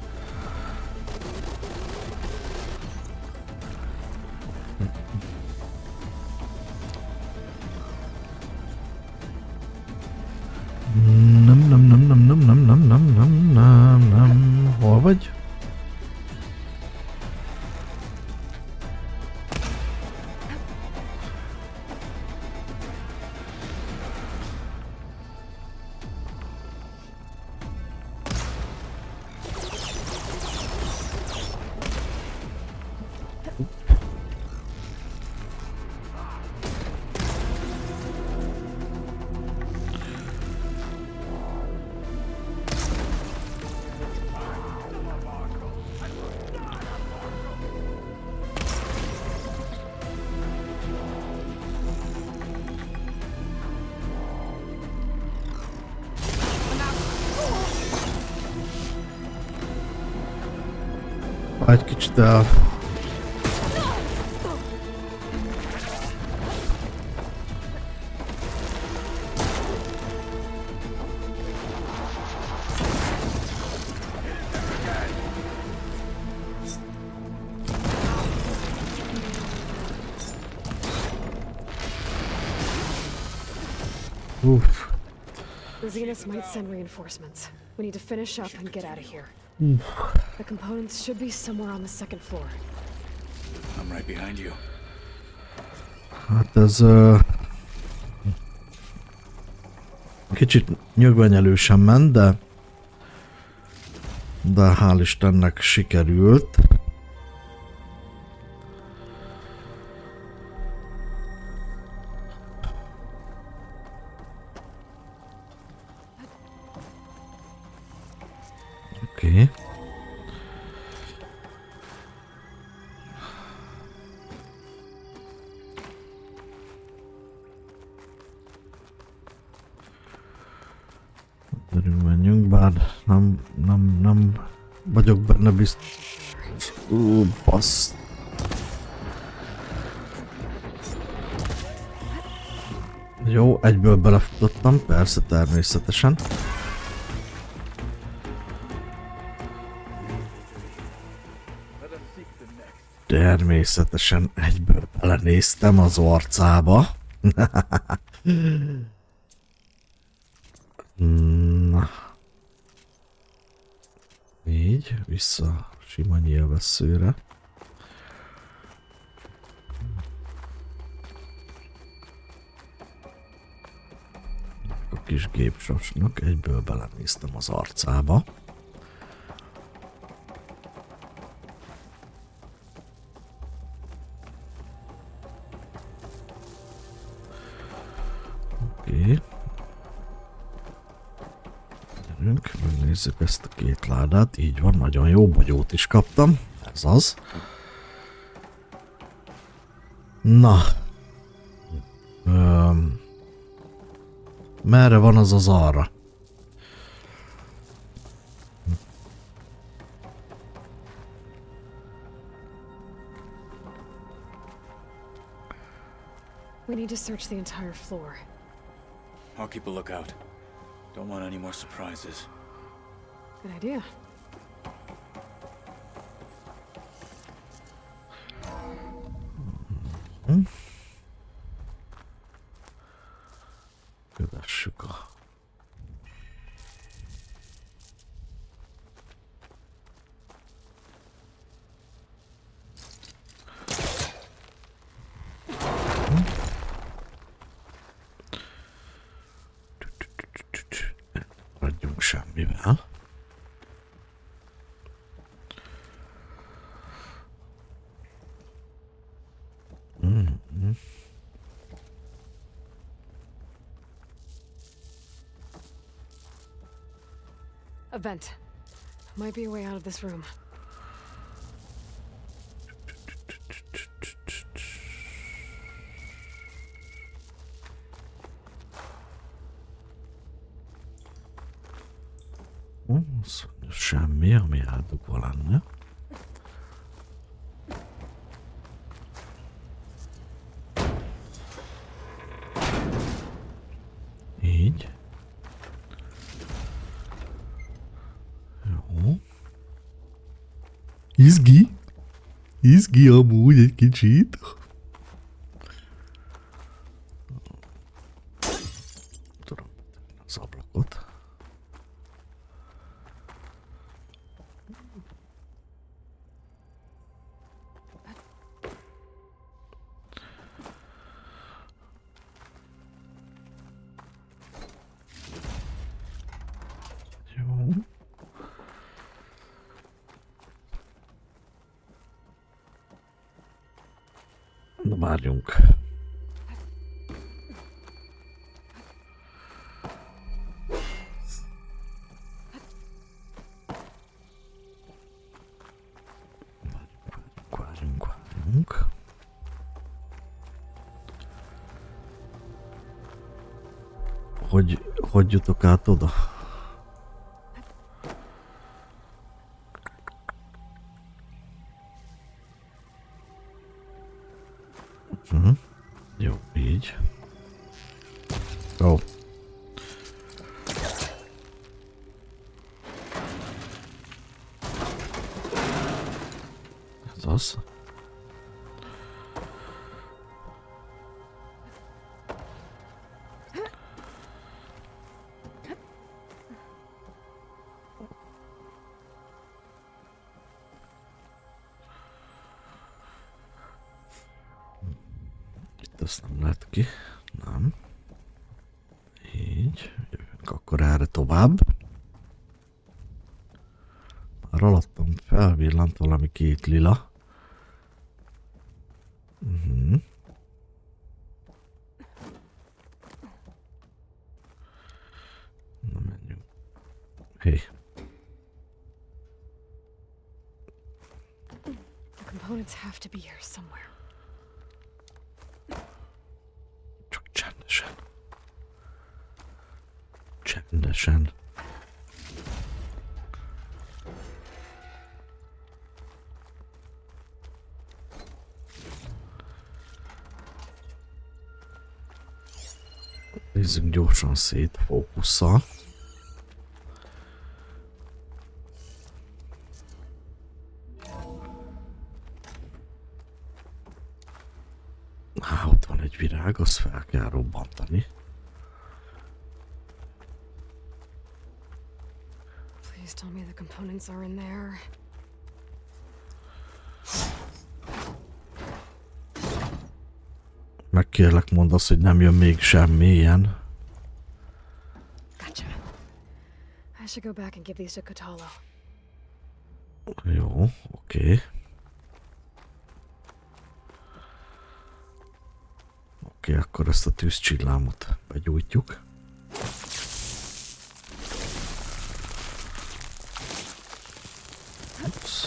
Nem. Hol vagy? Egy kicsit el. Oof. The Zeniths might send reinforcements. We need to finish up and get out of here. The components should be somewhere on the second floor. I'm right behind you. Hát ez kicsit nyögvenyelősen ment, de hál' Istennek sikerült. Oké. Menjünk, bár nem vagyok benne biztos. Bassz. Jó, egyből belefutottam, persze, természetesen. Természetesen egyből belenéztem az arcába. Na. Így, vissza sima nyilvesszőre. A kis gépsosnak egyből belenéztem az arcába. Oké. Gyerünk, megnézzük ezt a két ládát. Így van, nagyon jó, bogyót is kaptam. Ez az. Na. Merre van az az arra? We need to search the entire floor. I'll keep a lookout. Don't want any more surprises. Good idea. Kövessük a... Maradjunk semmivel. A vent. Might be a way out of this room. Semmi, ami eldugva lenne. Így. Izgi. Izgi amúgy egy kicsit. Tudom, az ablakot. Jó. Na várjunk. Várjunk. Hogy jutok át oda? Jó, így. Jó. Ez az. Ezt nem lehet ki. Nem. Így. Jövünk akkor erre tovább. Már alattam felvillant valami két lila. Na menjünk. Hey. The components have to be here somewhere. Csak csendesen. Csendesen. Nézzünk gyorsan szét, fókusszal. Ott van egy virág, azt fel kell robbantani. Please tell me the components are in there. Megkérlek, mondd azt, hogy nem jön még semmi ilyen. Gotcha. I should go back and give these to Kotallo. Jó, oké. Oké, akkor ezt a tűzcsillámot begyújtjuk. Ups.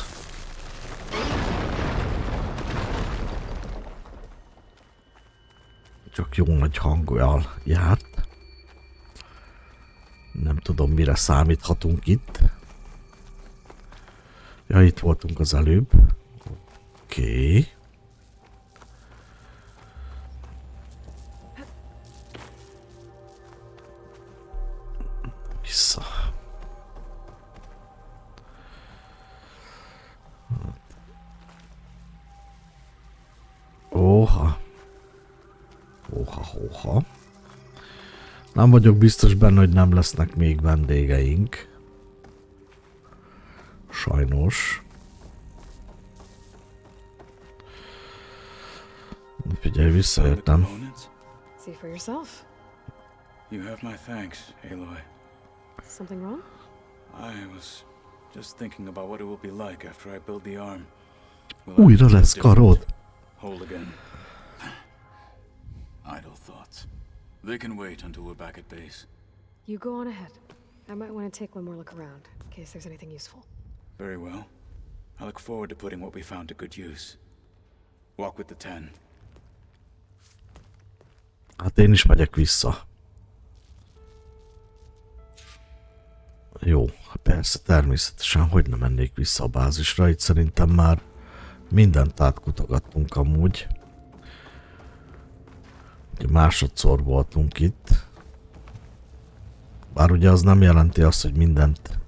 Csak jó nagy hangjal járt. Nem tudom, mire számíthatunk itt. Ja, itt voltunk az előbb. Oké. Vissza. Óha. Óha. Nem vagyok biztos benne, hogy nem lesznek még vendégeink. Sajnos. Figyelj, visszajöttem. See for yourself. You have my thanks, Aloy. Something wrong? I was just thinking about what it will be like after I build the arm. Újra lesz karod. Whole again. Idle thoughts. They can wait until we're back at base. You go on ahead. I might want to take one more look around, in case there's anything useful. Very well. I look forward to putting what we found to good use. Walk with the 10. Hát én is megyek vissza. Jó, persze, természetesen, hogy nem mennék vissza a bázisra, itt szerintem már mindent átkutogattunk amúgy. Ugye másodszor voltunk itt. Bár ugye az nem jelenti azt, hogy mindent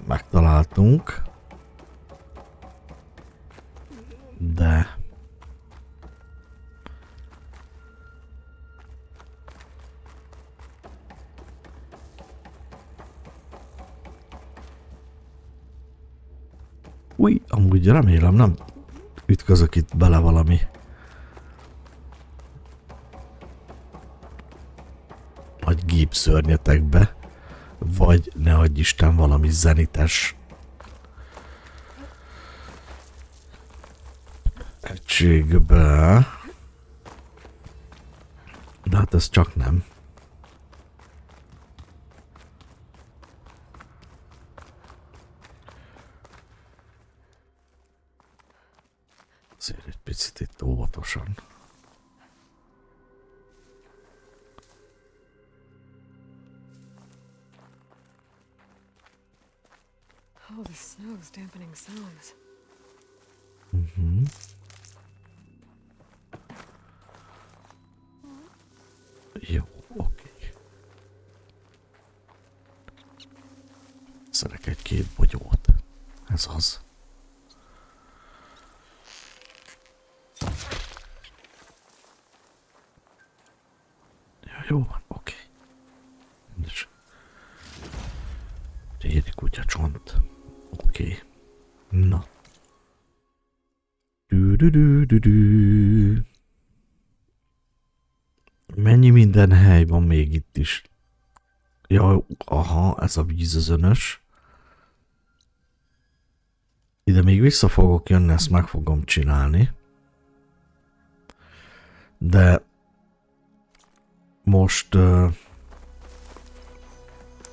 megtaláltunk. De... Új, amúgy remélem nem ütközök itt bele valami nagy gépszörnyetekbe, vagy ne adj Isten valami zenites egységbe. De hát ez csak nem. Azért egy picit itt óvatosan. Oh, the snow's dampening sounds. Jó, oké. Szerek egy-két bogyót. Ez az. Ja, jó van, oké. És régi kutya csont. Oké. Na. Dü. Mennyi minden hely van még itt is? Ja, aha, ez a vízözönös. Ide még vissza fogok jönni, ezt meg fogom csinálni. De most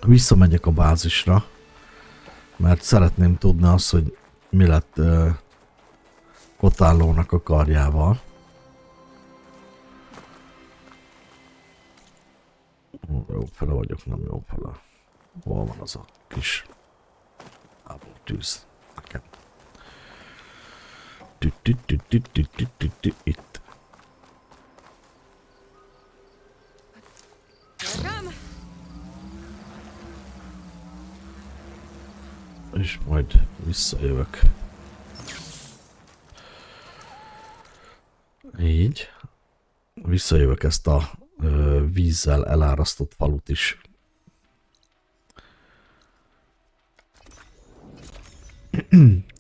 visszamegyek a bázisra, mert szeretném tudni azt, hogy mi lett Kotallónak a karjával. Jó fele vagyok, nem jó fele. Hol van az a kis tűz nekem? Itt. És majd visszajövök. Így. Visszajövök, ezt a vízzel elárasztott falut is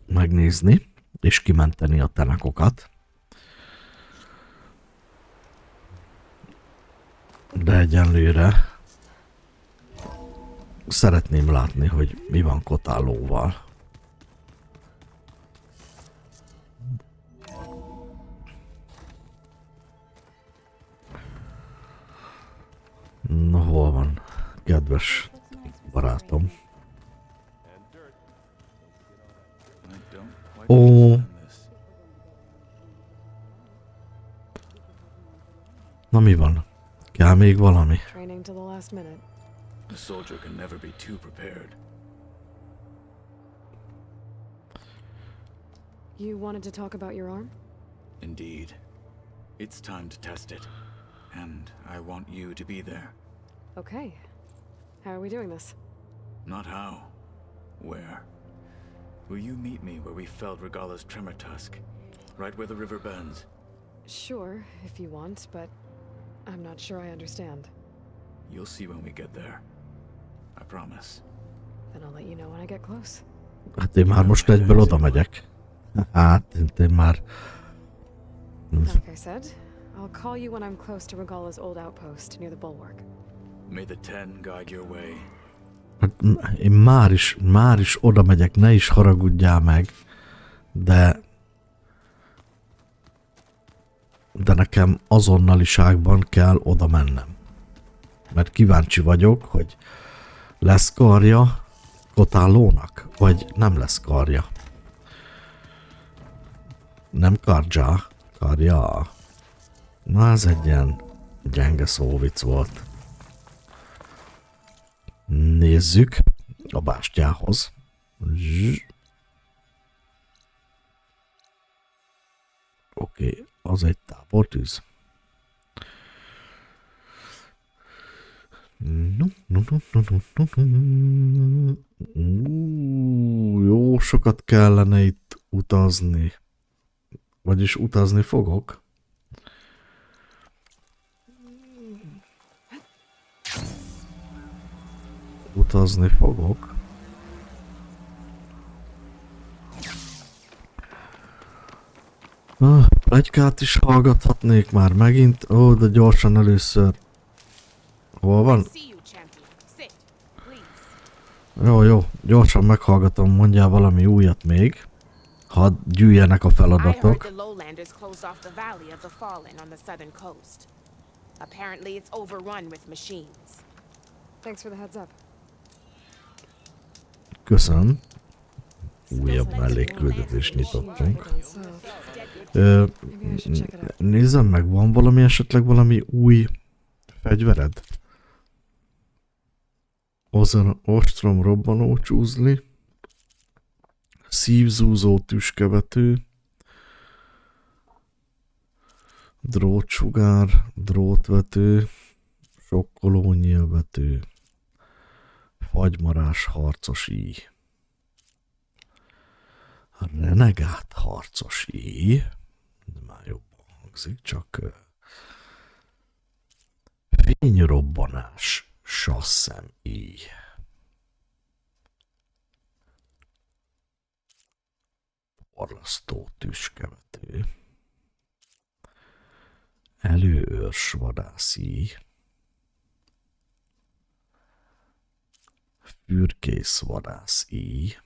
megnézni, és kimenteni a tenekokat. De egyenlőre szeretném látni, hogy mi van Kotallóval. Na, hol van, kedves barátom? Ó. Na, mi van? Kell még valami? Training to the last minute. A soldier can never be too prepared. You wanted to talk about your arm? Indeed. It's time to test it. And I want you to be there. Okay. How are we doing this? Not how. Where? Will you meet me where we felled Regala's tremor tusk? Right where the river bends? Sure, if you want, but I'm not sure I understand. You'll see when we get there. I promise. Then I'll let you know when I get close. Hát én már most egyből oda megyek. Hát, én már... Like I said, I'll call you when I'm close to Regala's old outpost near the bulwark. May the Ten guide your way. Hát én már is oda megyek, ne is haragudjál meg, de nekem azonnaliságban kell oda mennem. Mert kíváncsi vagyok, hogy lesz karja Kotallónak, vagy nem lesz karja. Nem karja, karja. Na, ez egy ilyen gyenge szóvic volt. Nézzük a bástyához. Oké, az egy tábortűz. Jó sokat kellene itt utazni. Vagyis utazni fogok. Utazni fogok. Pletykát is hallgathatnék már megint. Ó, de gyorsan először. Hol van? Jó, gyorsan meghallgatom, mondjál valami újat még. Hadd gyűjjenek a feladatok. Köszönöm. Újabb mellékküldetést nyitottunk. Nézzem meg, van valami esetleg valami új fegyvered? Ostrom robbanó csúzli. Szívzúzó tüskevető. Drótsugár, drótvető. Sokkoló nyílvető. Fagymarás harcos íj. Renegát harcos íj. Már jobban hangzik, csak fényrobbanás sasszem íj. Porlasztó tüskevető. Előőrs vadász íj. Fürkész vadász íj.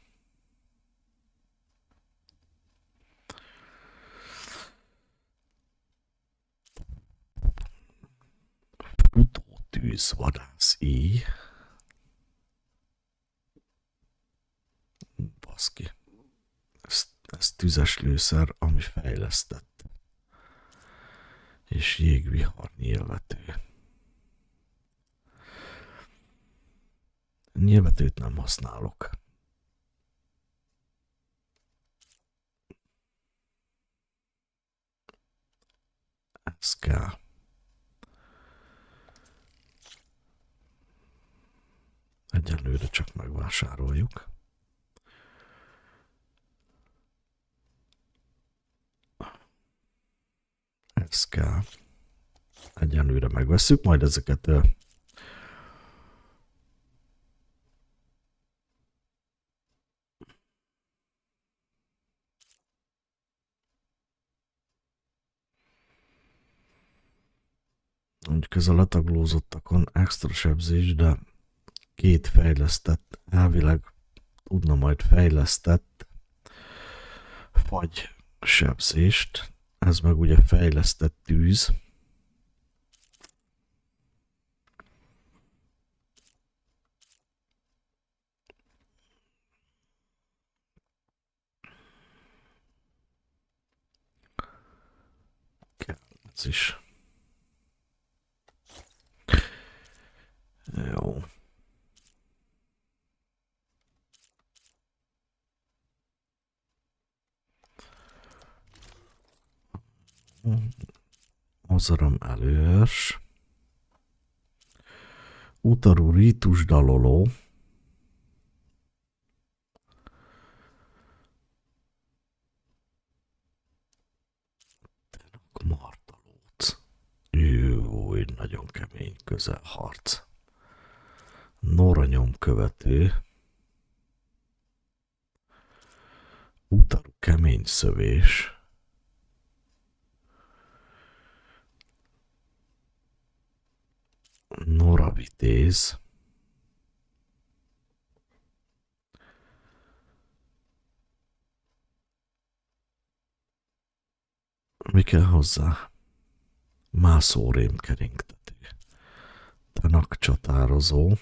Futótűz vadász íj. Baszki. Ez tüzes lőszer, ami fejlesztett. És jégvihar nyílvető. Nyilvetőt nem használok. Ez kell. Egyelőre csak megvásároljuk. Ez kell. Egyelőre megveszünk, majd ezeket mondjuk ez a letaglózottakon extra sebzés, de két fejlesztett, elvileg tudna majd fejlesztett fagy sebzést, ez meg ugye fejlesztett tűz. Kell ez is. Jó. Azaram előrs. Utarú rítus daloló. Tenak martalóc. Új, nagyon kemény közelharc. Noranyom követő. Utarú kemény szövés. Noravitéz. Mi kell hozzá? Mászó rémkeringtető. Tanak csatározó.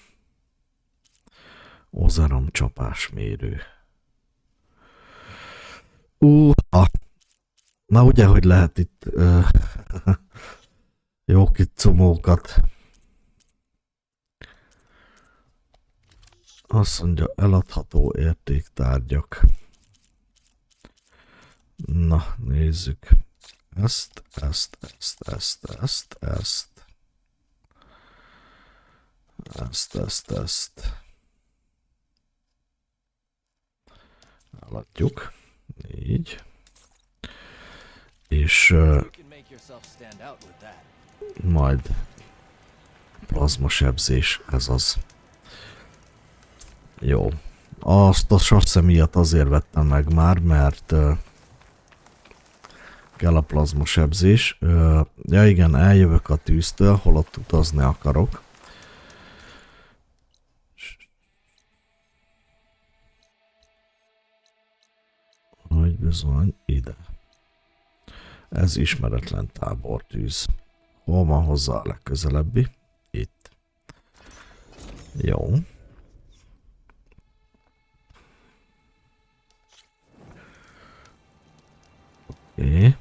Ozaram csapásmérő. Na ugye, hogy lehet itt jó kicumókat. Azt mondja, eladható értéktárgyak. Na, nézzük. Ezt. Eladjuk. Így. És majd plazmasebzés, ez az. Jó. Azt a sasszemiat azért vettem meg már, mert kell a plazmasebzés. Ja igen, eljövök a tűztől, holott utazni akarok. Hogy bizony, ide. Ez ismeretlen tábortűz. Hol van hozzá a legközelebbi? Itt. Jó. Oké.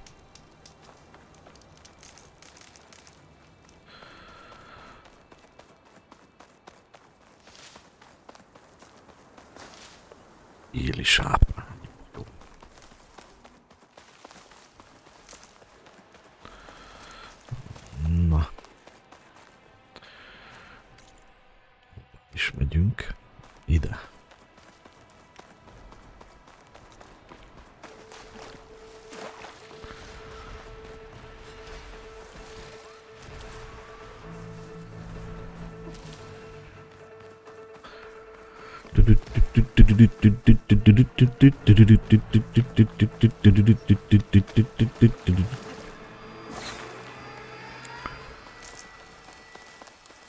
Éli sáprány. Na. És megyünk ide.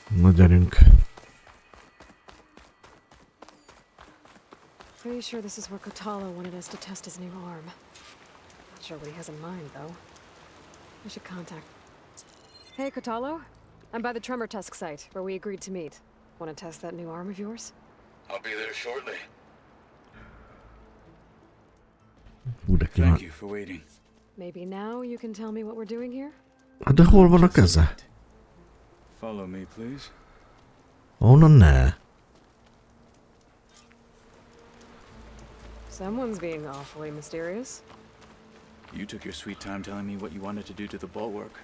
Na gyerünk. Pretty sure this is where Kotallo wanted us to test his new arm. Not sure what he has in mind, though. We should contact... Hey, Kotallo? I'm by the Tremor Tusk site, where we agreed to meet. Want to test that new arm of yours? I'll be there shortly. Thank you for waiting. Maybe now you can tell me what we're doing here? De hol van a keze? Follow me, please. Onnan ne. Someone's being awfully mysterious. You took your sweet time telling me what you wanted to do to the bulwark.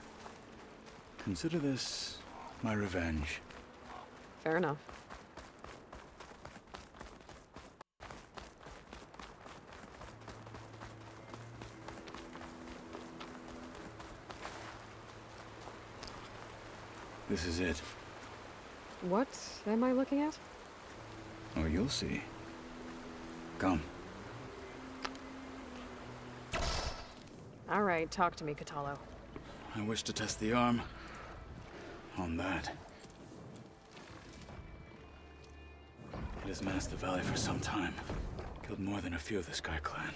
Consider this my revenge. Fair enough. This is it. What am I looking at? Oh, you'll see. Come. All right, talk to me, Kotallo. I wish to test the arm on that. It has menaced the valley for some time. Killed more than a few of the Sky Clan.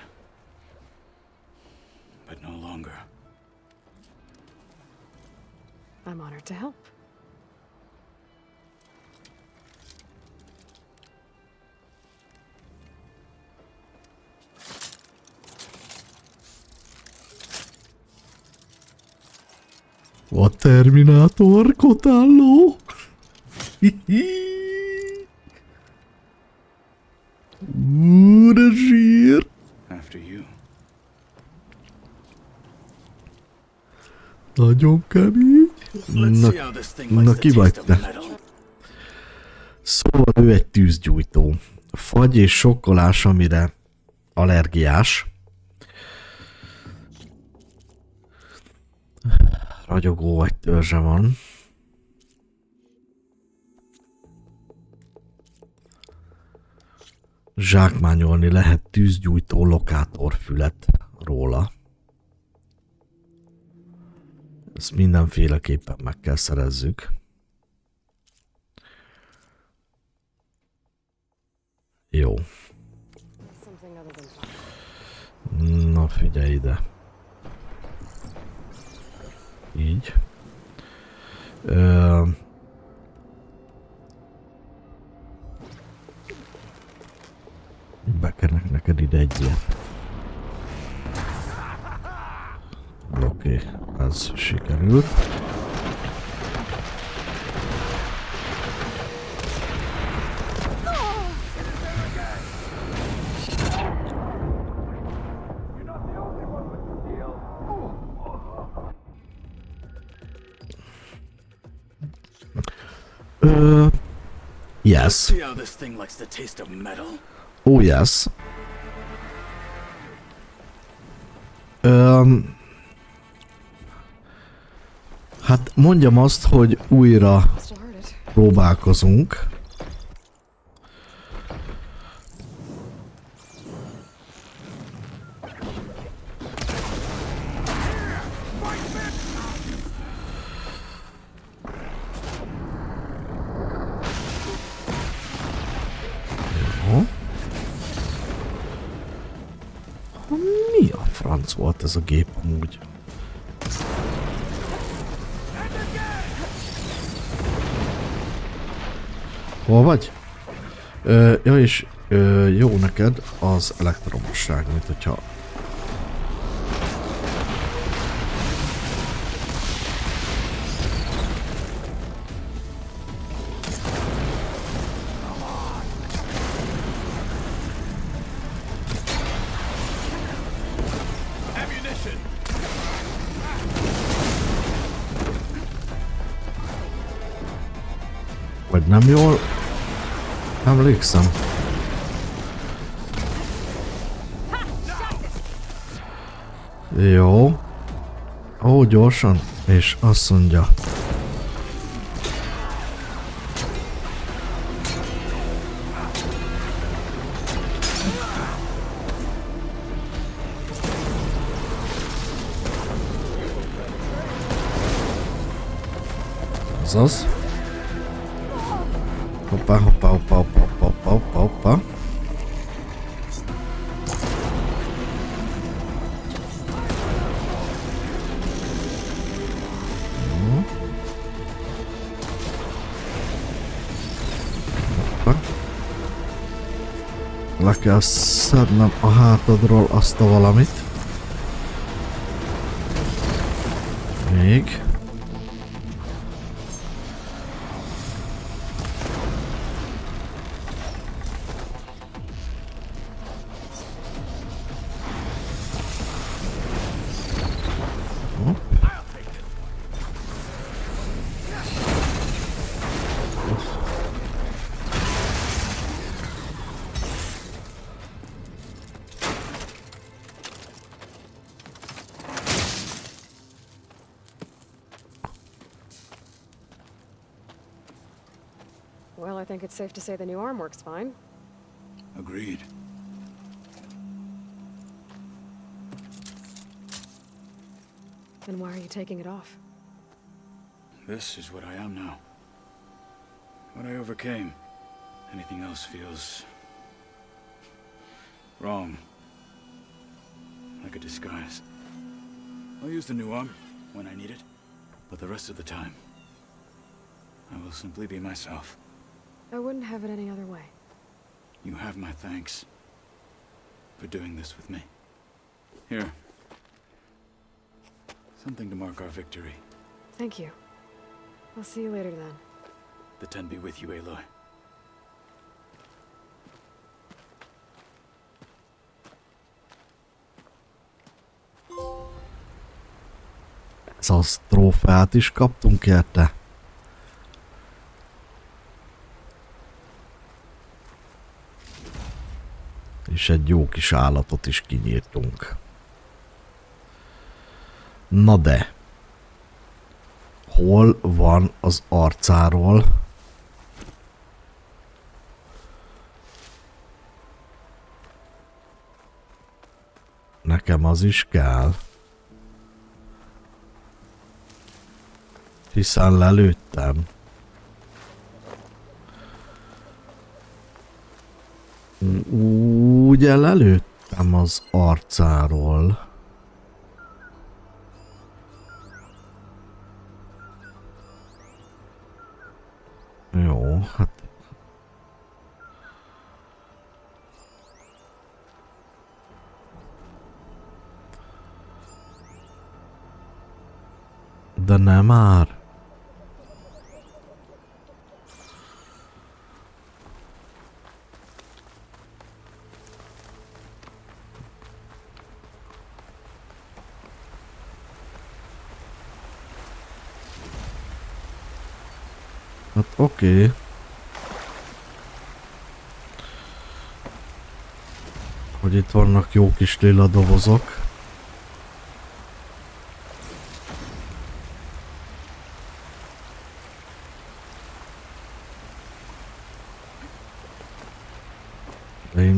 But no longer. I'm honored to help. A Terminátor, Kotallo! De zsír! After you. Nagyon kemény. Na ki vagy te? Szóval ő egy tűzgyújtó. Fagy és sokkolás, amire allergiás. Ragyogó vagy törzse van. Zsákmányolni lehet tűzgyújtó lokátorfület róla. Ezt mindenféleképpen meg kell szerezzük. Jó. Na figyelj ide. Így. Bekenek neked ide egy ilyen. Oké, ez sikerült. Yes. See how this thing likes the taste of metal. Oh yes. Hát mondjam azt, hogy újra próbálkozunk. Jó. Mi a franc volt ez a gép amúgy? Hol vagy? Ja, és jó neked az elektromosság, mint hogyha... Vagy nem jól emlékszem. Jó. Ó, gyorsan. És azt mondja. Azaz. Hoppá, hoppá, hoppá, hoppá, hoppá, hoppá, hoppá. Le kell szednem a hátadról azt a valamit. Még. Well, I think it's safe to say the new arm works fine. Agreed. Then why are you taking it off? This is what I am now. What I overcame. Anything else feels... wrong. Like a disguise. I'll use the new arm when I need it, but the rest of the time, I will simply be myself. I wouldn't have it any other way. You have my thanks for doing this with me. Here. Something to mark our victory. Thank you. I'll see you later then. The Ten be with you, Aloy. Ez az trófeát is kaptunk érte. És egy jó kis állatot is kinyírtunk. Na de. Hol van az arcáról? Nekem az is kell. Hiszen lelőttem. Ugye lelőttem az arcáról. Jó, hát... De nem már. Hát oké. Hogy itt vannak jó kis lila dobozok.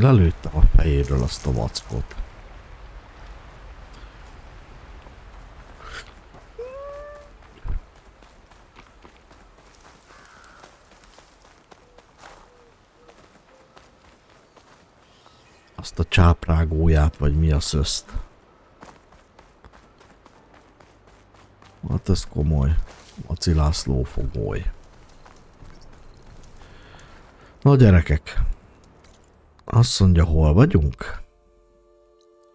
lelőttem a fejéről azt a vackot. Azt a csáprágóját, vagy mi a szöszt. Hát ez komoly. Aci László fogoly. Na gyerekek. Azt mondja, hol vagyunk?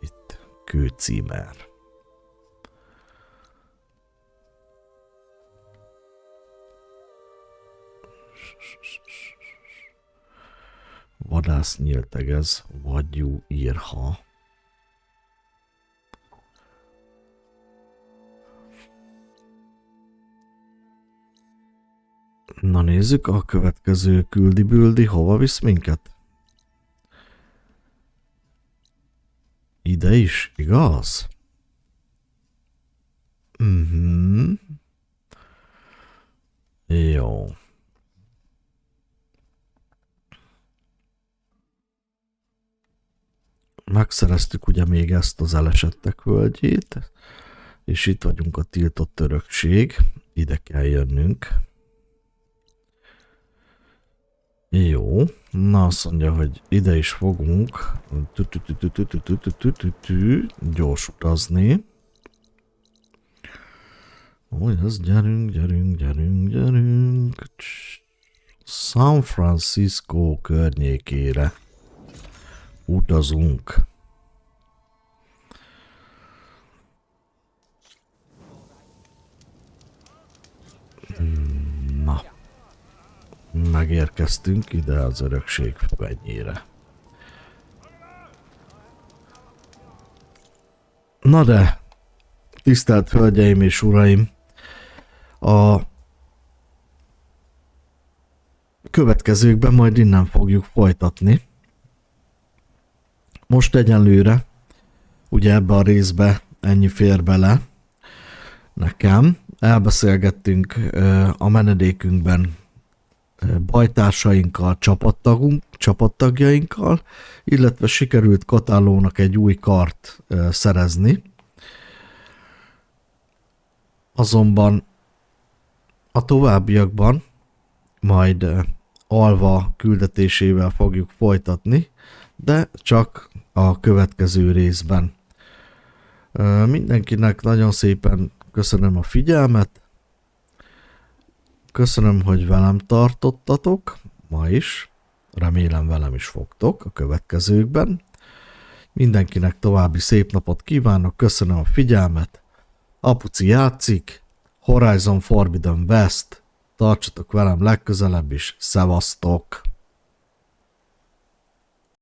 Itt. Kőcímer. Vadász nyíltegez, vagyú írha. Na nézzük, a következő küldi-büldi hova visz minket? Ide is, igaz? Jó. Megszereztük ugye még ezt az elesettek völgyét, és itt vagyunk a tiltott örökség, ide kell jönnünk. Jó, na azt mondja, hogy ide is fogunk gyors utazni. Ó, ez gyerünk. San Francisco környékére utazunk. Na. Megérkeztünk ide az örökség fenyére. Na de, tisztelt hölgyeim és uraim, a következőkben majd innen fogjuk folytatni. Most egyenlőre, ugye ebbe a részbe ennyi fér bele nekem. Elbeszélgettünk a menedékünkben bajtársainkkal, csapattagjainkkal, illetve sikerült Kotallónak egy új kart szerezni. Azonban a továbbiakban majd Alva küldetésével fogjuk folytatni, de csak a következő részben. Mindenkinek nagyon szépen köszönöm a figyelmet, köszönöm, hogy velem tartottatok ma is, remélem velem is fogtok a következőkben. Mindenkinek további szép napot kívánok, köszönöm a figyelmet. Apuci játszik, Horizon Forbidden West, tartsatok velem legközelebb is, szevasztok!